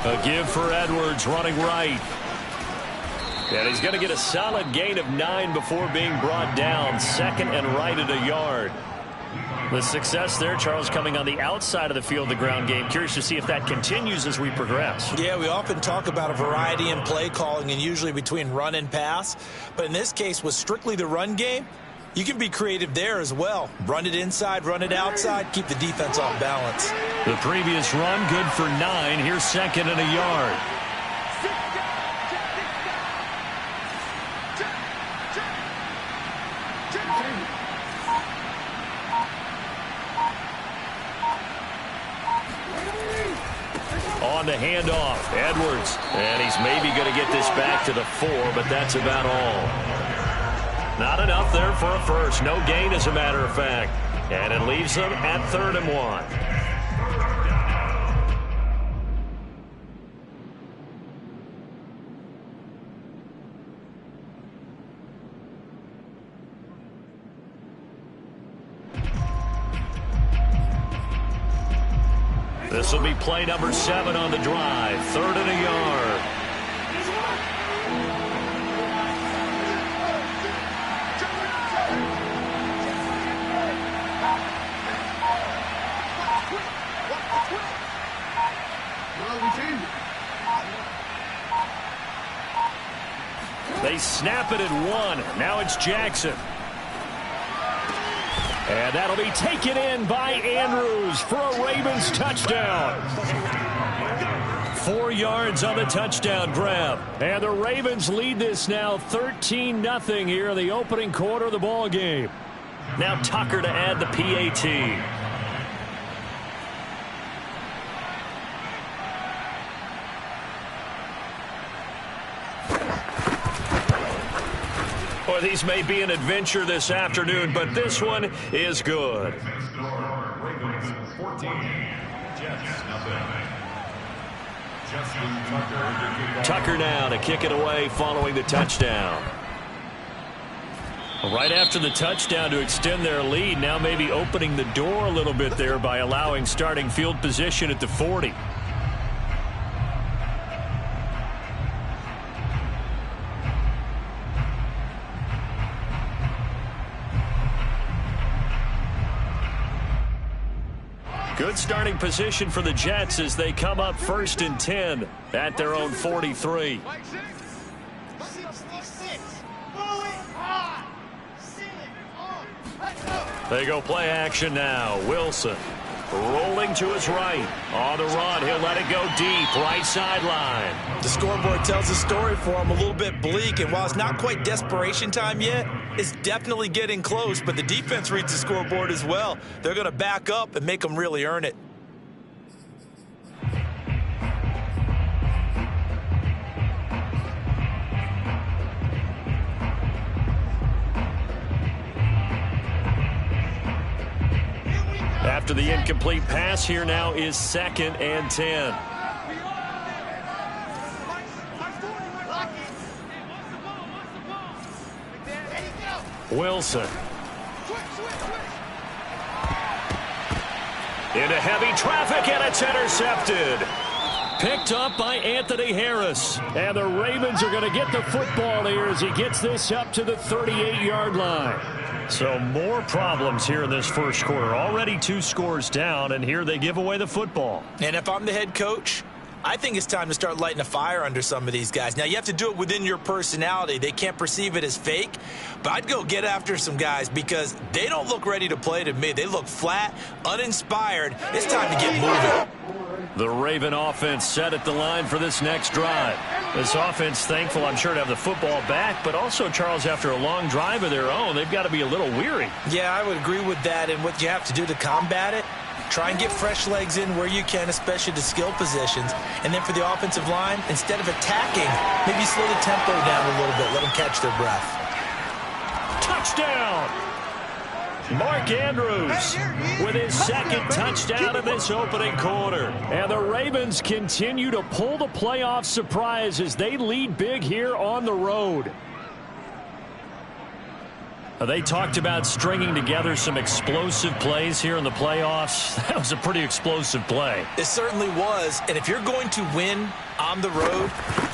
A give for Edwards running right. And he's going to get a solid gain of 9 before being brought down. 2nd and right at a yard. The success there, Charles, coming on the outside of the field, the ground game. Curious to see if that continues as we progress. Yeah, we often talk about a variety in play calling and usually between run and pass. But in this case, with strictly the run game, you can be creative there as well. Run it inside, run it outside, keep the defense off balance. The previous run, good for 9. Here's 2nd and a yard. On the handoff, Edwards. And he's maybe going to get this back to the 4, but that's about all. Not enough there for a first. No gain, as a matter of fact. And it leaves them at 3rd and 1. This will be play number 7 on the drive. 3rd and a yard. They snap it at 1. Now it's Jackson. And that'll be taken in by Andrews for a Ravens touchdown. 4 yards on the touchdown grab. And the Ravens lead this now 13-0 here in the opening quarter of the ball game. Now Tucker to add the PAT. Well, these may be an adventure this afternoon, but this one is good. Tucker now to kick it away following the touchdown. Right after the touchdown to extend their lead, now maybe opening the door a little bit there by allowing starting field position at the 40. Good starting position for the Jets as they come up 1st and 10 at their own 43. They go play action now. Wilson rolling to his right. On the run, he'll let it go deep. Right sideline. The scoreboard tells the story for him, a little bit bleak, and while it's not quite desperation time yet, it's definitely getting close, but the defense reads the scoreboard as well. They're going to back up and make them really earn it. After the incomplete pass, here now is 2nd and 10. Wilson. Into heavy traffic, and it's intercepted. Picked up by Anthony Harris. And the Ravens are going to get the football here as he gets this up to the 38-yard line. So more problems here in this first quarter. Already 2 scores down, and here they give away the football. And if I'm the head coach, I think it's time to start lighting a fire under some of these guys. Now, you have to do it within your personality. They can't perceive it as fake, but I'd go get after some guys because they don't look ready to play to me. They look flat, uninspired. It's time to get moving. The Raven offense set at the line for this next drive. This offense thankful, I'm sure, to have the football back, but also, Charles, after a long drive of their own, they've got to be a little weary. Yeah, I would agree with that, and what you have to do to combat it, try and get fresh legs in where you can, especially to skill positions. And then for the offensive line, instead of attacking, maybe slow the tempo down a little bit, let them catch their breath. Touchdown! Mark Andrews with his 2nd touchdown in this opening quarter. And the Ravens continue to pull the playoff surprise as they lead big here on the road. They talked about stringing together some explosive plays here in the playoffs. That was a pretty explosive play. It certainly was. And if you're going to win on the road,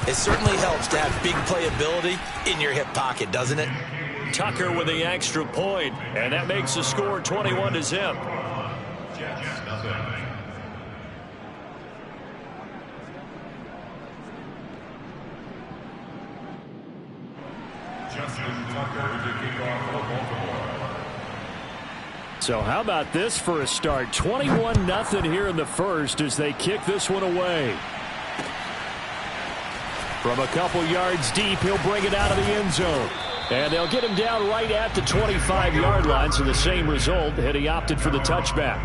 it certainly helps to have big playability in your hip pocket, doesn't it? Tucker with the extra point, and that makes the score 21-0. So how about this for a start? 21-0 here in the first as they kick this one away. From a couple yards deep, he'll bring it out of the end zone. And they'll get him down right at the 25-yard line, so the same result, and he opted for the touchback.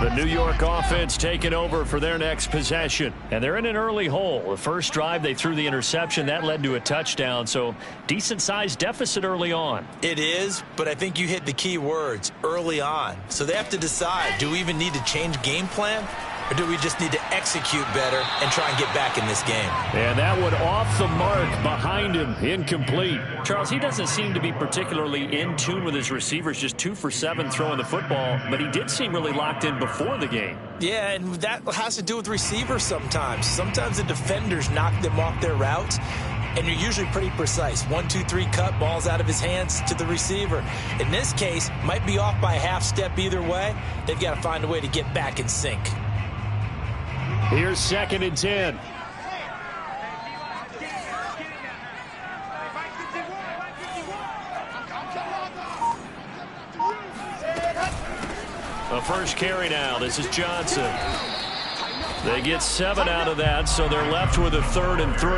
The New York offense taking over for their next possession. And they're in an early hole. The first drive, they threw the interception. That led to a touchdown. So decent-sized deficit early on. It is, but I think you hit the key words, early on. So they have to decide, do we even need to change game plan? Or do we just need to execute better and try and get back in this game? And that one off the mark behind him, incomplete. Charles, he doesn't seem to be particularly in tune with his receivers, just 2 for 7 throwing the football, but he did seem really locked in before the game. Yeah, and that has to do with receivers sometimes. Sometimes the defenders knock them off their routes, and you're usually pretty precise. 1, 2, 3 cut, balls out of his hands to the receiver. In this case, might be off by a half step either way. They've got to find a way to get back in sync. Here's 2nd and 10. first carry now. This is Johnson. They get 7 out of that, so they're left with a 3rd and 3.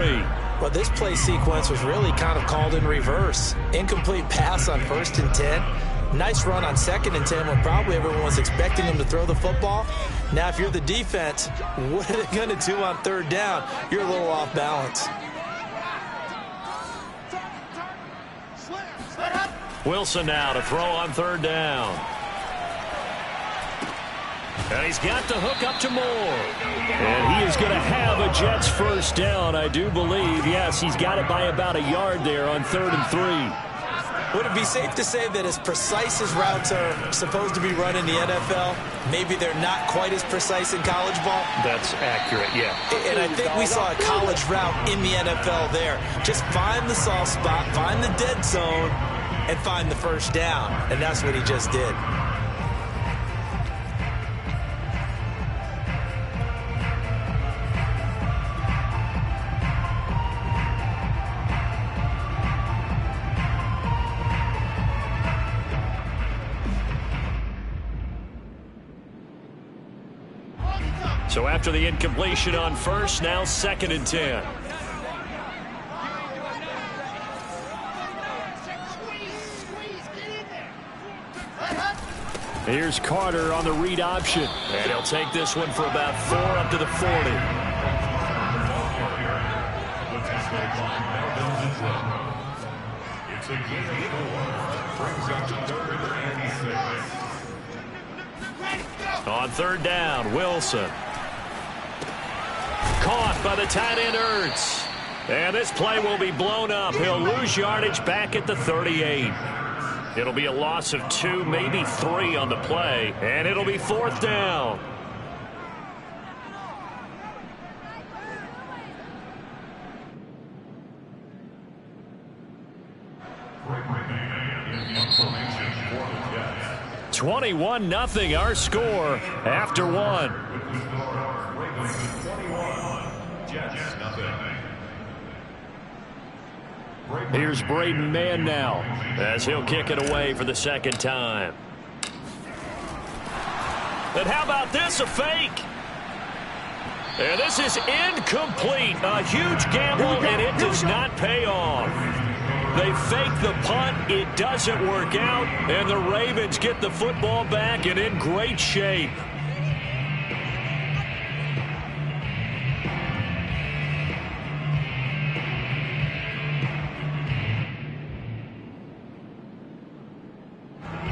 Well, this play sequence was really kind of called in reverse. Incomplete pass on 1st and 10. Nice run on 2nd and 10 when probably everyone was expecting them to throw the football. Now, if you're the defense, what are they going to do on 3rd down? You're a little off balance. Wilson now to throw on 3rd down. And he's got the hook up to Moore. And he is going to have a Jets first down, I do believe. Yes, he's got it by about a yard there on 3rd and 3. Would it be safe to say that as precise as routes are supposed to be run in the NFL, maybe they're not quite as precise in college ball? That's accurate, yeah. And I think we saw a college route in the NFL there. Just find the soft spot, find the dead zone, and find the first down. And that's what he just did. So after the incompletion on 1st, now 2nd and 10. Here's Carter on the read option. And he'll take this one for about 4 up to the 40. It's a gain of 4. Brings up to 3rd and 6. On 3rd down, Wilson. Caught by the tight end, Rzsl. And this play will be blown up. He'll lose yardage back at the 38. It'll be a loss of 2, maybe 3 on the play. And it'll be 4th down. Information for the Jets. 21-0 our score after 1. Ravens 21. Jets nothing. Here's Braden Mann now as he'll kick it away for the 2nd time. And how about this, a fake? And this is incomplete. A huge gamble, and it does not pay off. They fake the punt. It doesn't work out, and the Ravens get the football back and in great shape.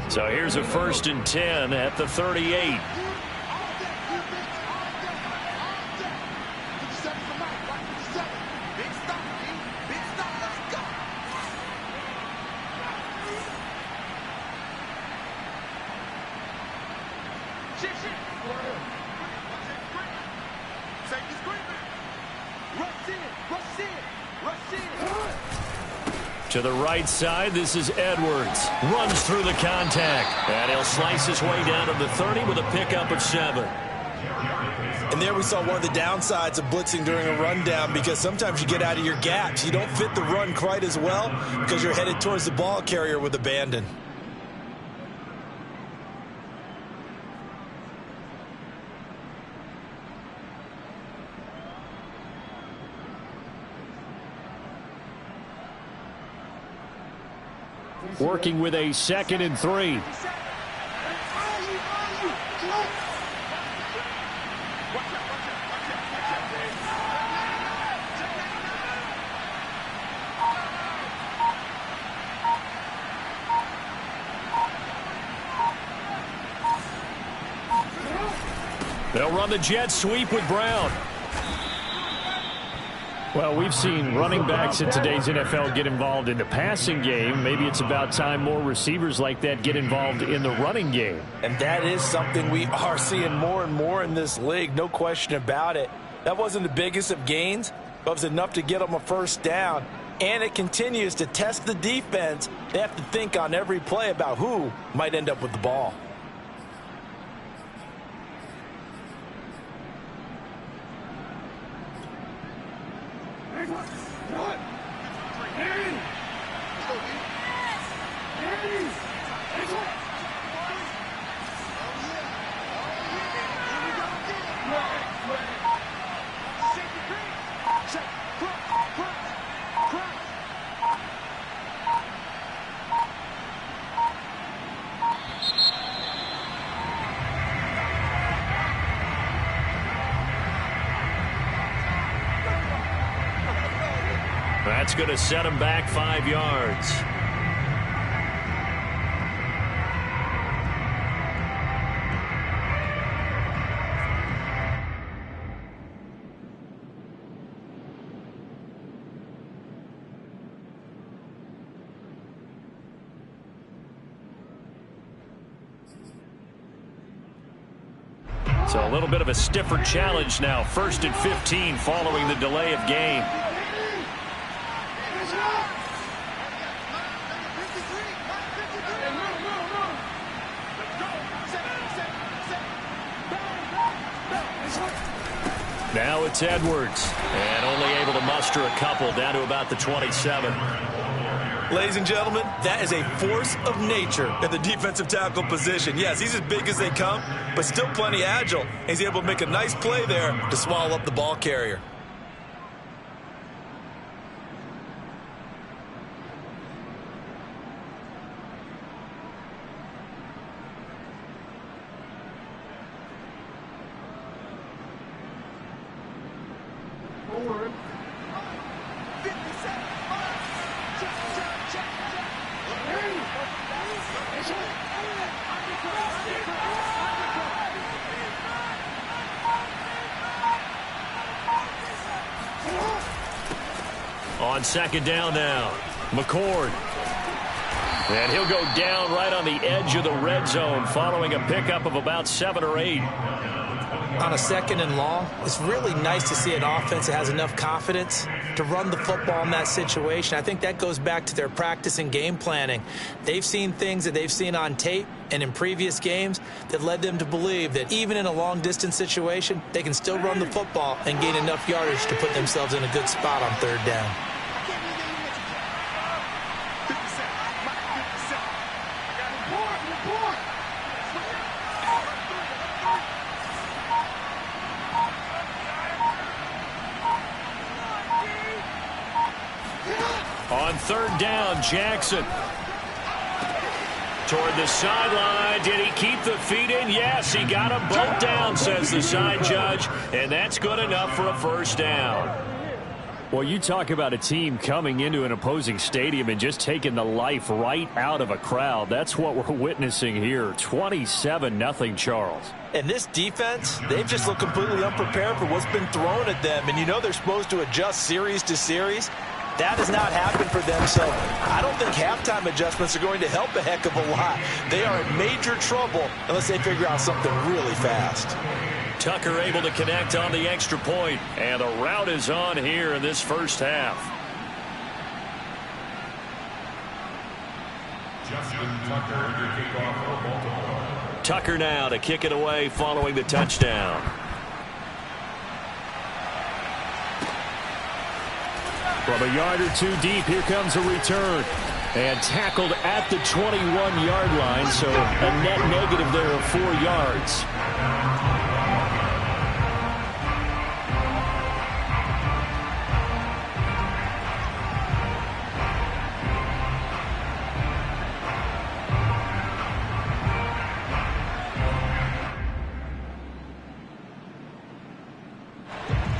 So here's a 1st and 10 at the 38. To the right side, this is Edwards. Runs through the contact. And he'll slice his way down to the 30 with a pickup of 7. And there we saw one of the downsides of blitzing during a rundown, because sometimes you get out of your gaps. You don't fit the run quite as well because you're headed towards the ball carrier with abandon. Working with a 2nd and 3. They'll run the jet sweep with Brown. Well, we've seen running backs in today's NFL get involved in the passing game. Maybe it's about time more receivers like that get involved in the running game. And that is something we are seeing more and more in this league, no question about it. That wasn't the biggest of gains, but it was enough to get them a first down. And it continues to test the defense. They have to think on every play about who might end up with the ball. That's going to set him back 5 yards. So a little bit of a stiffer challenge now. 1st and 15 following the delay of game. Now it's Edwards, and only able to muster a couple down to about the 27. Ladies and gentlemen, that is a force of nature in the defensive tackle position. Yes, he's as big as they come, but still plenty agile. He's able to make a nice play there to swallow up the ball carrier. On 2nd down now, McCord. And he'll go down right on the edge of the red zone following a pickup of about 7 or 8. On a 2nd and long, it's really nice to see an offense that has enough confidence to run the football in that situation. I think that goes back to their practice and game planning. They've seen things that they've seen on tape and in previous games that led them to believe that even in a long-distance situation, they can still run the football and gain enough yardage to put themselves in a good spot on 3rd down. On 3rd down, Jackson. Toward the sideline. Did he keep the feet in? Yes, he got them both down, says the side judge. And that's good enough for a 1st down. Well, you talk about a team coming into an opposing stadium and just taking the life right out of a crowd. That's what we're witnessing here. 27-0, Charles. And this defense, they've just looked completely unprepared for what's been thrown at them. And you know they're supposed to adjust series to series. That has not happened for them, so I don't think halftime adjustments are going to help a heck of a lot. They are in major trouble unless they figure out something really fast. Tucker able to connect on the extra point, and the route is on here in this 1st half. Justin Tucker under kickoff for Baltimore. Tucker now to kick it away following the touchdown. From a yard or 2 deep, here comes a return. And tackled at the 21-yard line, so a net negative there of 4 yards.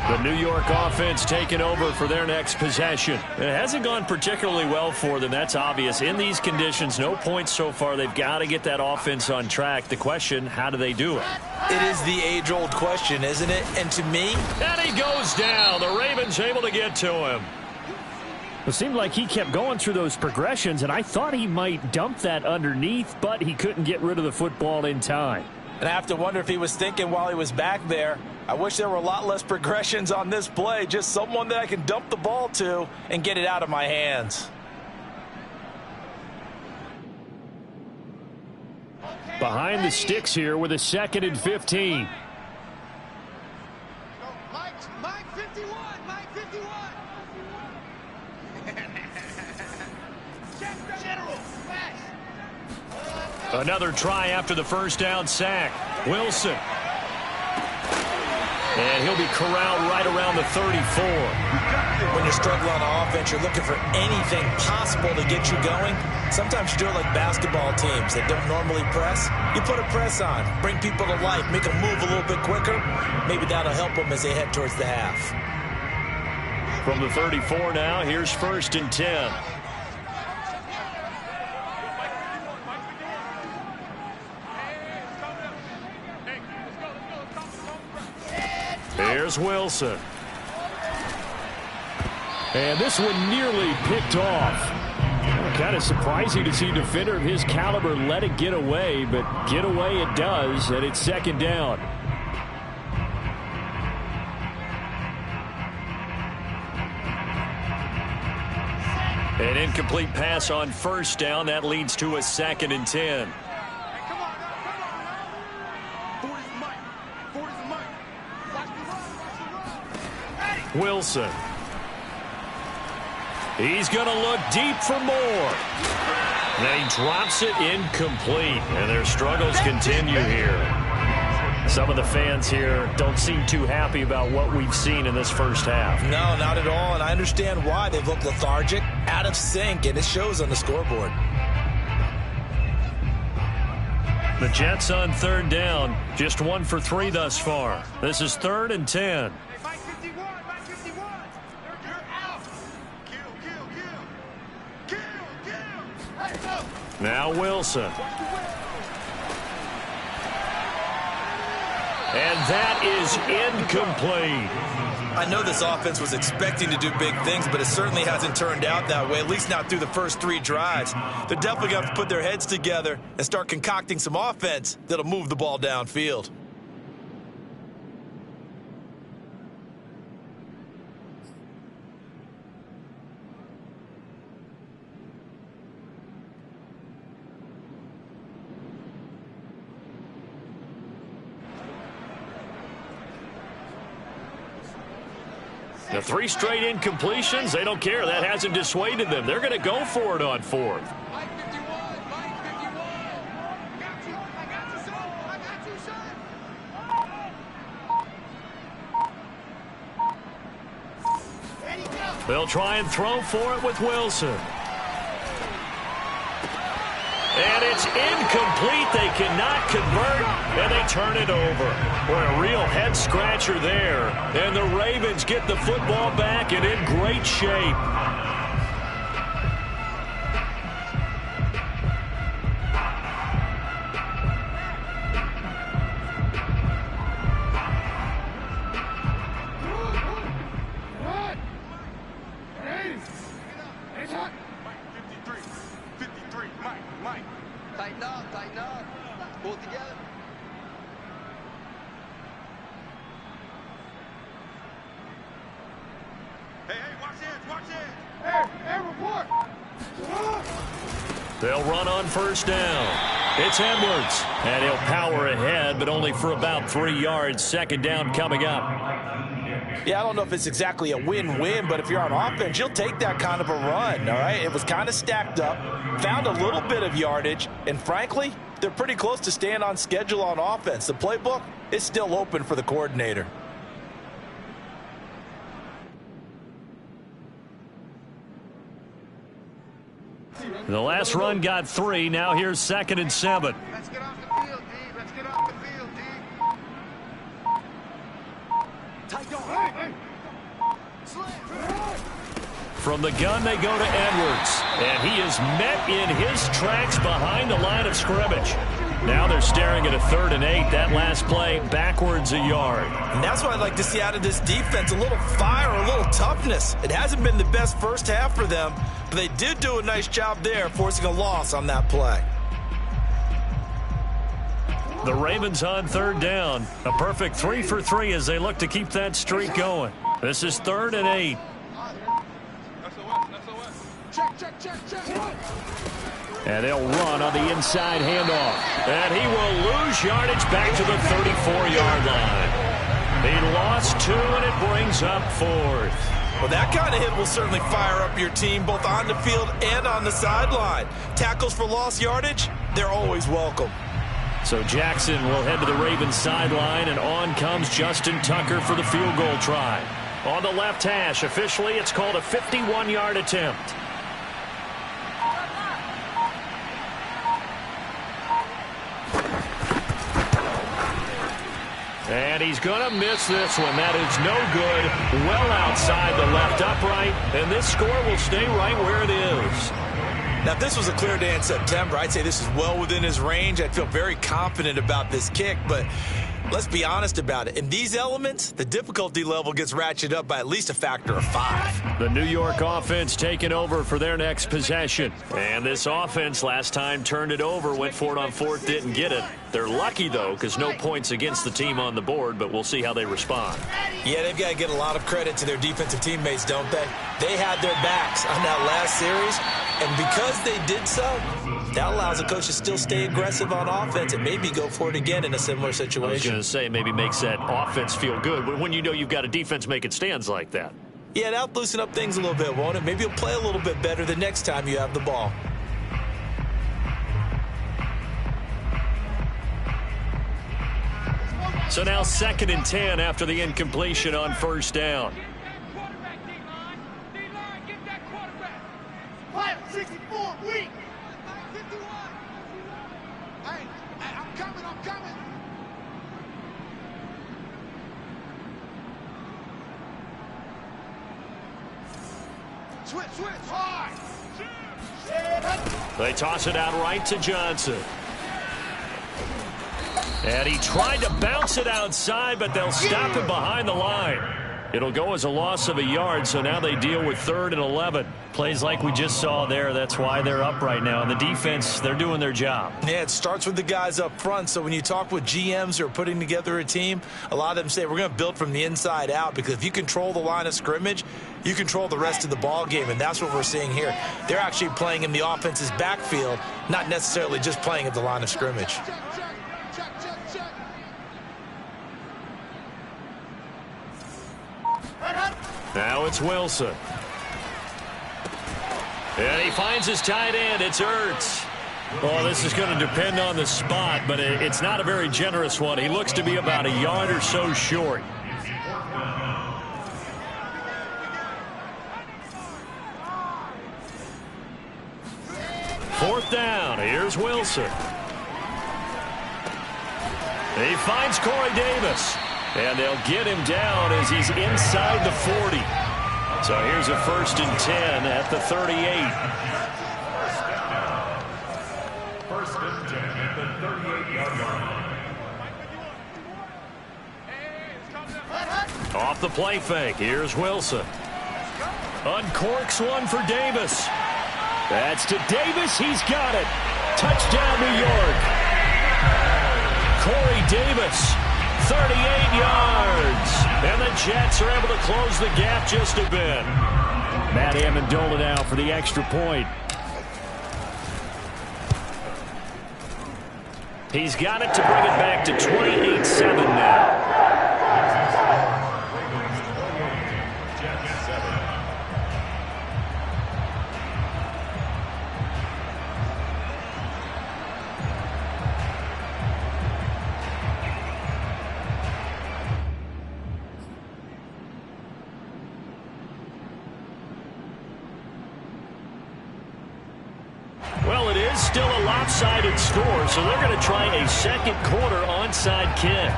The New York offense taking over for their next possession. It hasn't gone particularly well for them. That's obvious. In these conditions, no points so far. They've got to get that offense on track. The question, how do they do it? It is the age-old question, isn't it? And to me... And he goes down. The Ravens able to get to him. It seemed like he kept going through those progressions, and I thought he might dump that underneath, but he couldn't get rid of the football in time. And I have to wonder if he was thinking while he was back there, I wish there were a lot less progressions on this play, just someone that I can dump the ball to and get it out of my hands. Behind the sticks here with a 2nd and 15. Mike 51, Mike 51. General, fast. Another try after the 1st down sack. Wilson. And he'll be corralled right around the 34. When you're struggling on offense, you're looking for anything possible to get you going. Sometimes you do it like basketball teams that don't normally press. You put a press on, bring people to life, make them move a little bit quicker. Maybe that'll help them as they head towards the half. From the 34 now, here's 1st and 10. Here's Wilson. And this one nearly picked off. Kind of surprising to see a defender of his caliber let it get away, but get away it does, and it's 2nd down. An incomplete pass on 1st down. That leads to a 2nd and 10. Wilson. He's going to look deep for more. And he drops it incomplete. And their struggles continue here. Some of the fans here don't seem too happy about what we've seen in this first half. No, not at all. And I understand why. They've looked lethargic, out of sync, and it shows on the scoreboard. The Jets on 3rd down. Just 1 for 3 thus far. This is 3rd and 10. Now Wilson. And that is incomplete. I know this offense was expecting to do big things, but it certainly hasn't turned out that way, at least not through the first 3 drives. They're definitely going to have to put their heads together and start concocting some offense that'll move the ball downfield. The 3 straight incompletions, they don't care. That hasn't dissuaded them. They're going to go for it on 4th. They'll try and throw for it with Wilson. And it's incomplete. They cannot convert, and they turn it over. Boy, a real head-scratcher there. And the Ravens get the football back and in great shape. Tighten up. Pull it together. Hey, watch it. Hey, report. They'll run on 1st down. It's Edwards, and he'll power ahead, but only for about 3 yards. 2nd down coming up. Yeah, I don't know if it's exactly a win-win, but if you're on offense, you'll take that kind of a run, all right? It was kind of stacked up, found a little bit of yardage, and frankly, they're pretty close to staying on schedule on offense. The playbook is still open for the coordinator. The last run got 3. Now here's 2nd and 7. Let's get off the field, D. Let's get off the field, D. Tight on. Hey. From the gun, they go to Edwards. And he is met in his tracks behind the line of scrimmage. Now they're staring at a 3rd and 8. That last play backwards a yard. And that's what I'd like to see out of this defense, a little fire, a little toughness. It hasn't been the best first half for them, but they did do a nice job there, forcing a loss on that play. The Ravens on 3rd down. A perfect 3 for 3 as they look to keep that streak going. This is 3rd and 8. Check. And they'll run on the inside handoff. And he will lose yardage back to the 34-yard line. He lost 2, and it brings up 4th. Well, that kind of hit will certainly fire up your team, both on the field and on the sideline. Tackles for lost yardage, they're always welcome. So Jackson will head to the Ravens sideline, and on comes Justin Tucker for the field goal try. On the left hash, officially it's called a 51-yard attempt. And And he's going to miss this one. That is no good. Well outside the left upright. And this score will stay right where it is. Now, if this was a clear day in September, I'd say this is well within his range. I'd feel very confident about this kick, but let's be honest about it. In these elements, the difficulty level gets ratcheted up by at least a factor of 5. The New York offense taking over for their next possession. And this offense last time turned it over, went for it on fourth, didn't get it. They're lucky, though, because no points against the team on the board, but we'll see how they respond. Yeah, they've got to get a lot of credit to their defensive teammates, don't they? They had their backs on that last series, and because they did so, that allows the coach to still stay aggressive on offense and maybe go for it again in a similar situation. I was going to say maybe makes that offense feel good, but when you know you've got a defense making stands like that. Yeah, that'll loosen up things a little bit, won't it? Maybe you'll play a little bit better the next time you have the ball. So now 2nd and 10 after the incompletion on first down. Fire, 64, weak. 51. Hey, I'm coming. Switch, hard. They toss it out right to Johnson. And he tried to bounce it outside, but they'll stop him behind the line. It'll go as a loss of a yard, so now they deal with 3rd and 11. Plays like we just saw there. That's why they're up right now. And the defense, they're doing their job. Yeah, it starts with the guys up front. So when you talk with GMs who are putting together a team, a lot of them say we're going to build from the inside out, because if you control the line of scrimmage, you control the rest of the ball game, and that's what we're seeing here. They're actually playing in the offense's backfield, not necessarily just playing at the line of scrimmage. Now it's Wilson. And he finds his tight end. It's Rzsl. Oh, this is going to depend on the spot, but it's not a very generous one. He looks to be about a yard or so short. Fourth down. Here's Wilson. He finds Corey Davis. And they'll get him down as he's inside the 40. So here's a 1st and 10 at the 38. 1st and 10 at the 38-yard line. Off the play fake. Here's Wilson. Uncorks one for Davis. That's to Davis. He's got it. Touchdown, New York. Corey Davis. 38 yards. And the Jets are able to close the gap just a bit. Matt Amendola now for the extra point. He's got it to bring it back to 28-7 now. Well, it is still a lopsided score, so they're going to try a second quarter onside kick.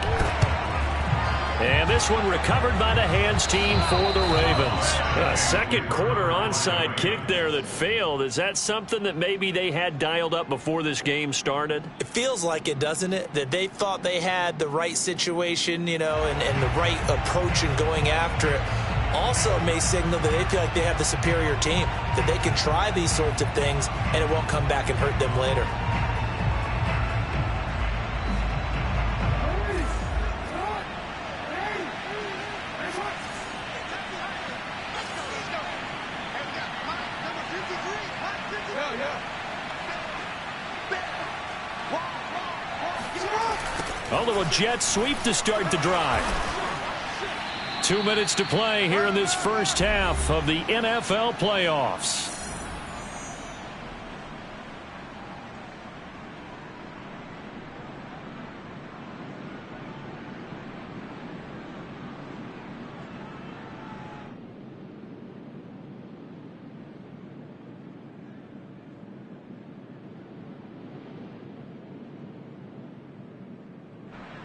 And this one recovered by the hands team for the Ravens. A second quarter onside kick there that failed. Is that something that maybe they had dialed up before this game started? It feels like it, doesn't it? That they thought they had the right situation, and the right approach in going after it. Also may signal that they feel like they have the superior team, that they can try these sorts of things and it won't come back and hurt them later. A little jet sweep to start the drive. 2 minutes to play here in this first half of the NFL playoffs.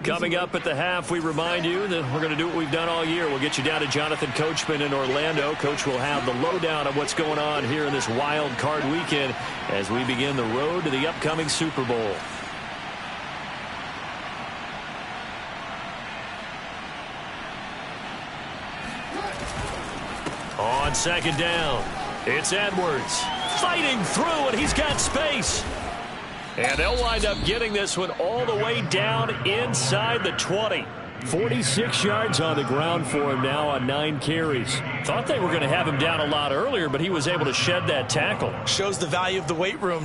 Coming up at the half, we remind you that we're going to do what we've done all year. We'll get you down to Jonathan Coachman in Orlando. Coach will have the lowdown of what's going on here in this wild card weekend as we begin the road to the upcoming Super Bowl. On second down, it's Edwards fighting through, and he's got space. And they'll wind up getting this one all the way down inside the 20. 46 yards on the ground for him now on 9 carries. Thought they were going to have him down a lot earlier, but he was able to shed that tackle. Shows the value of the weight room.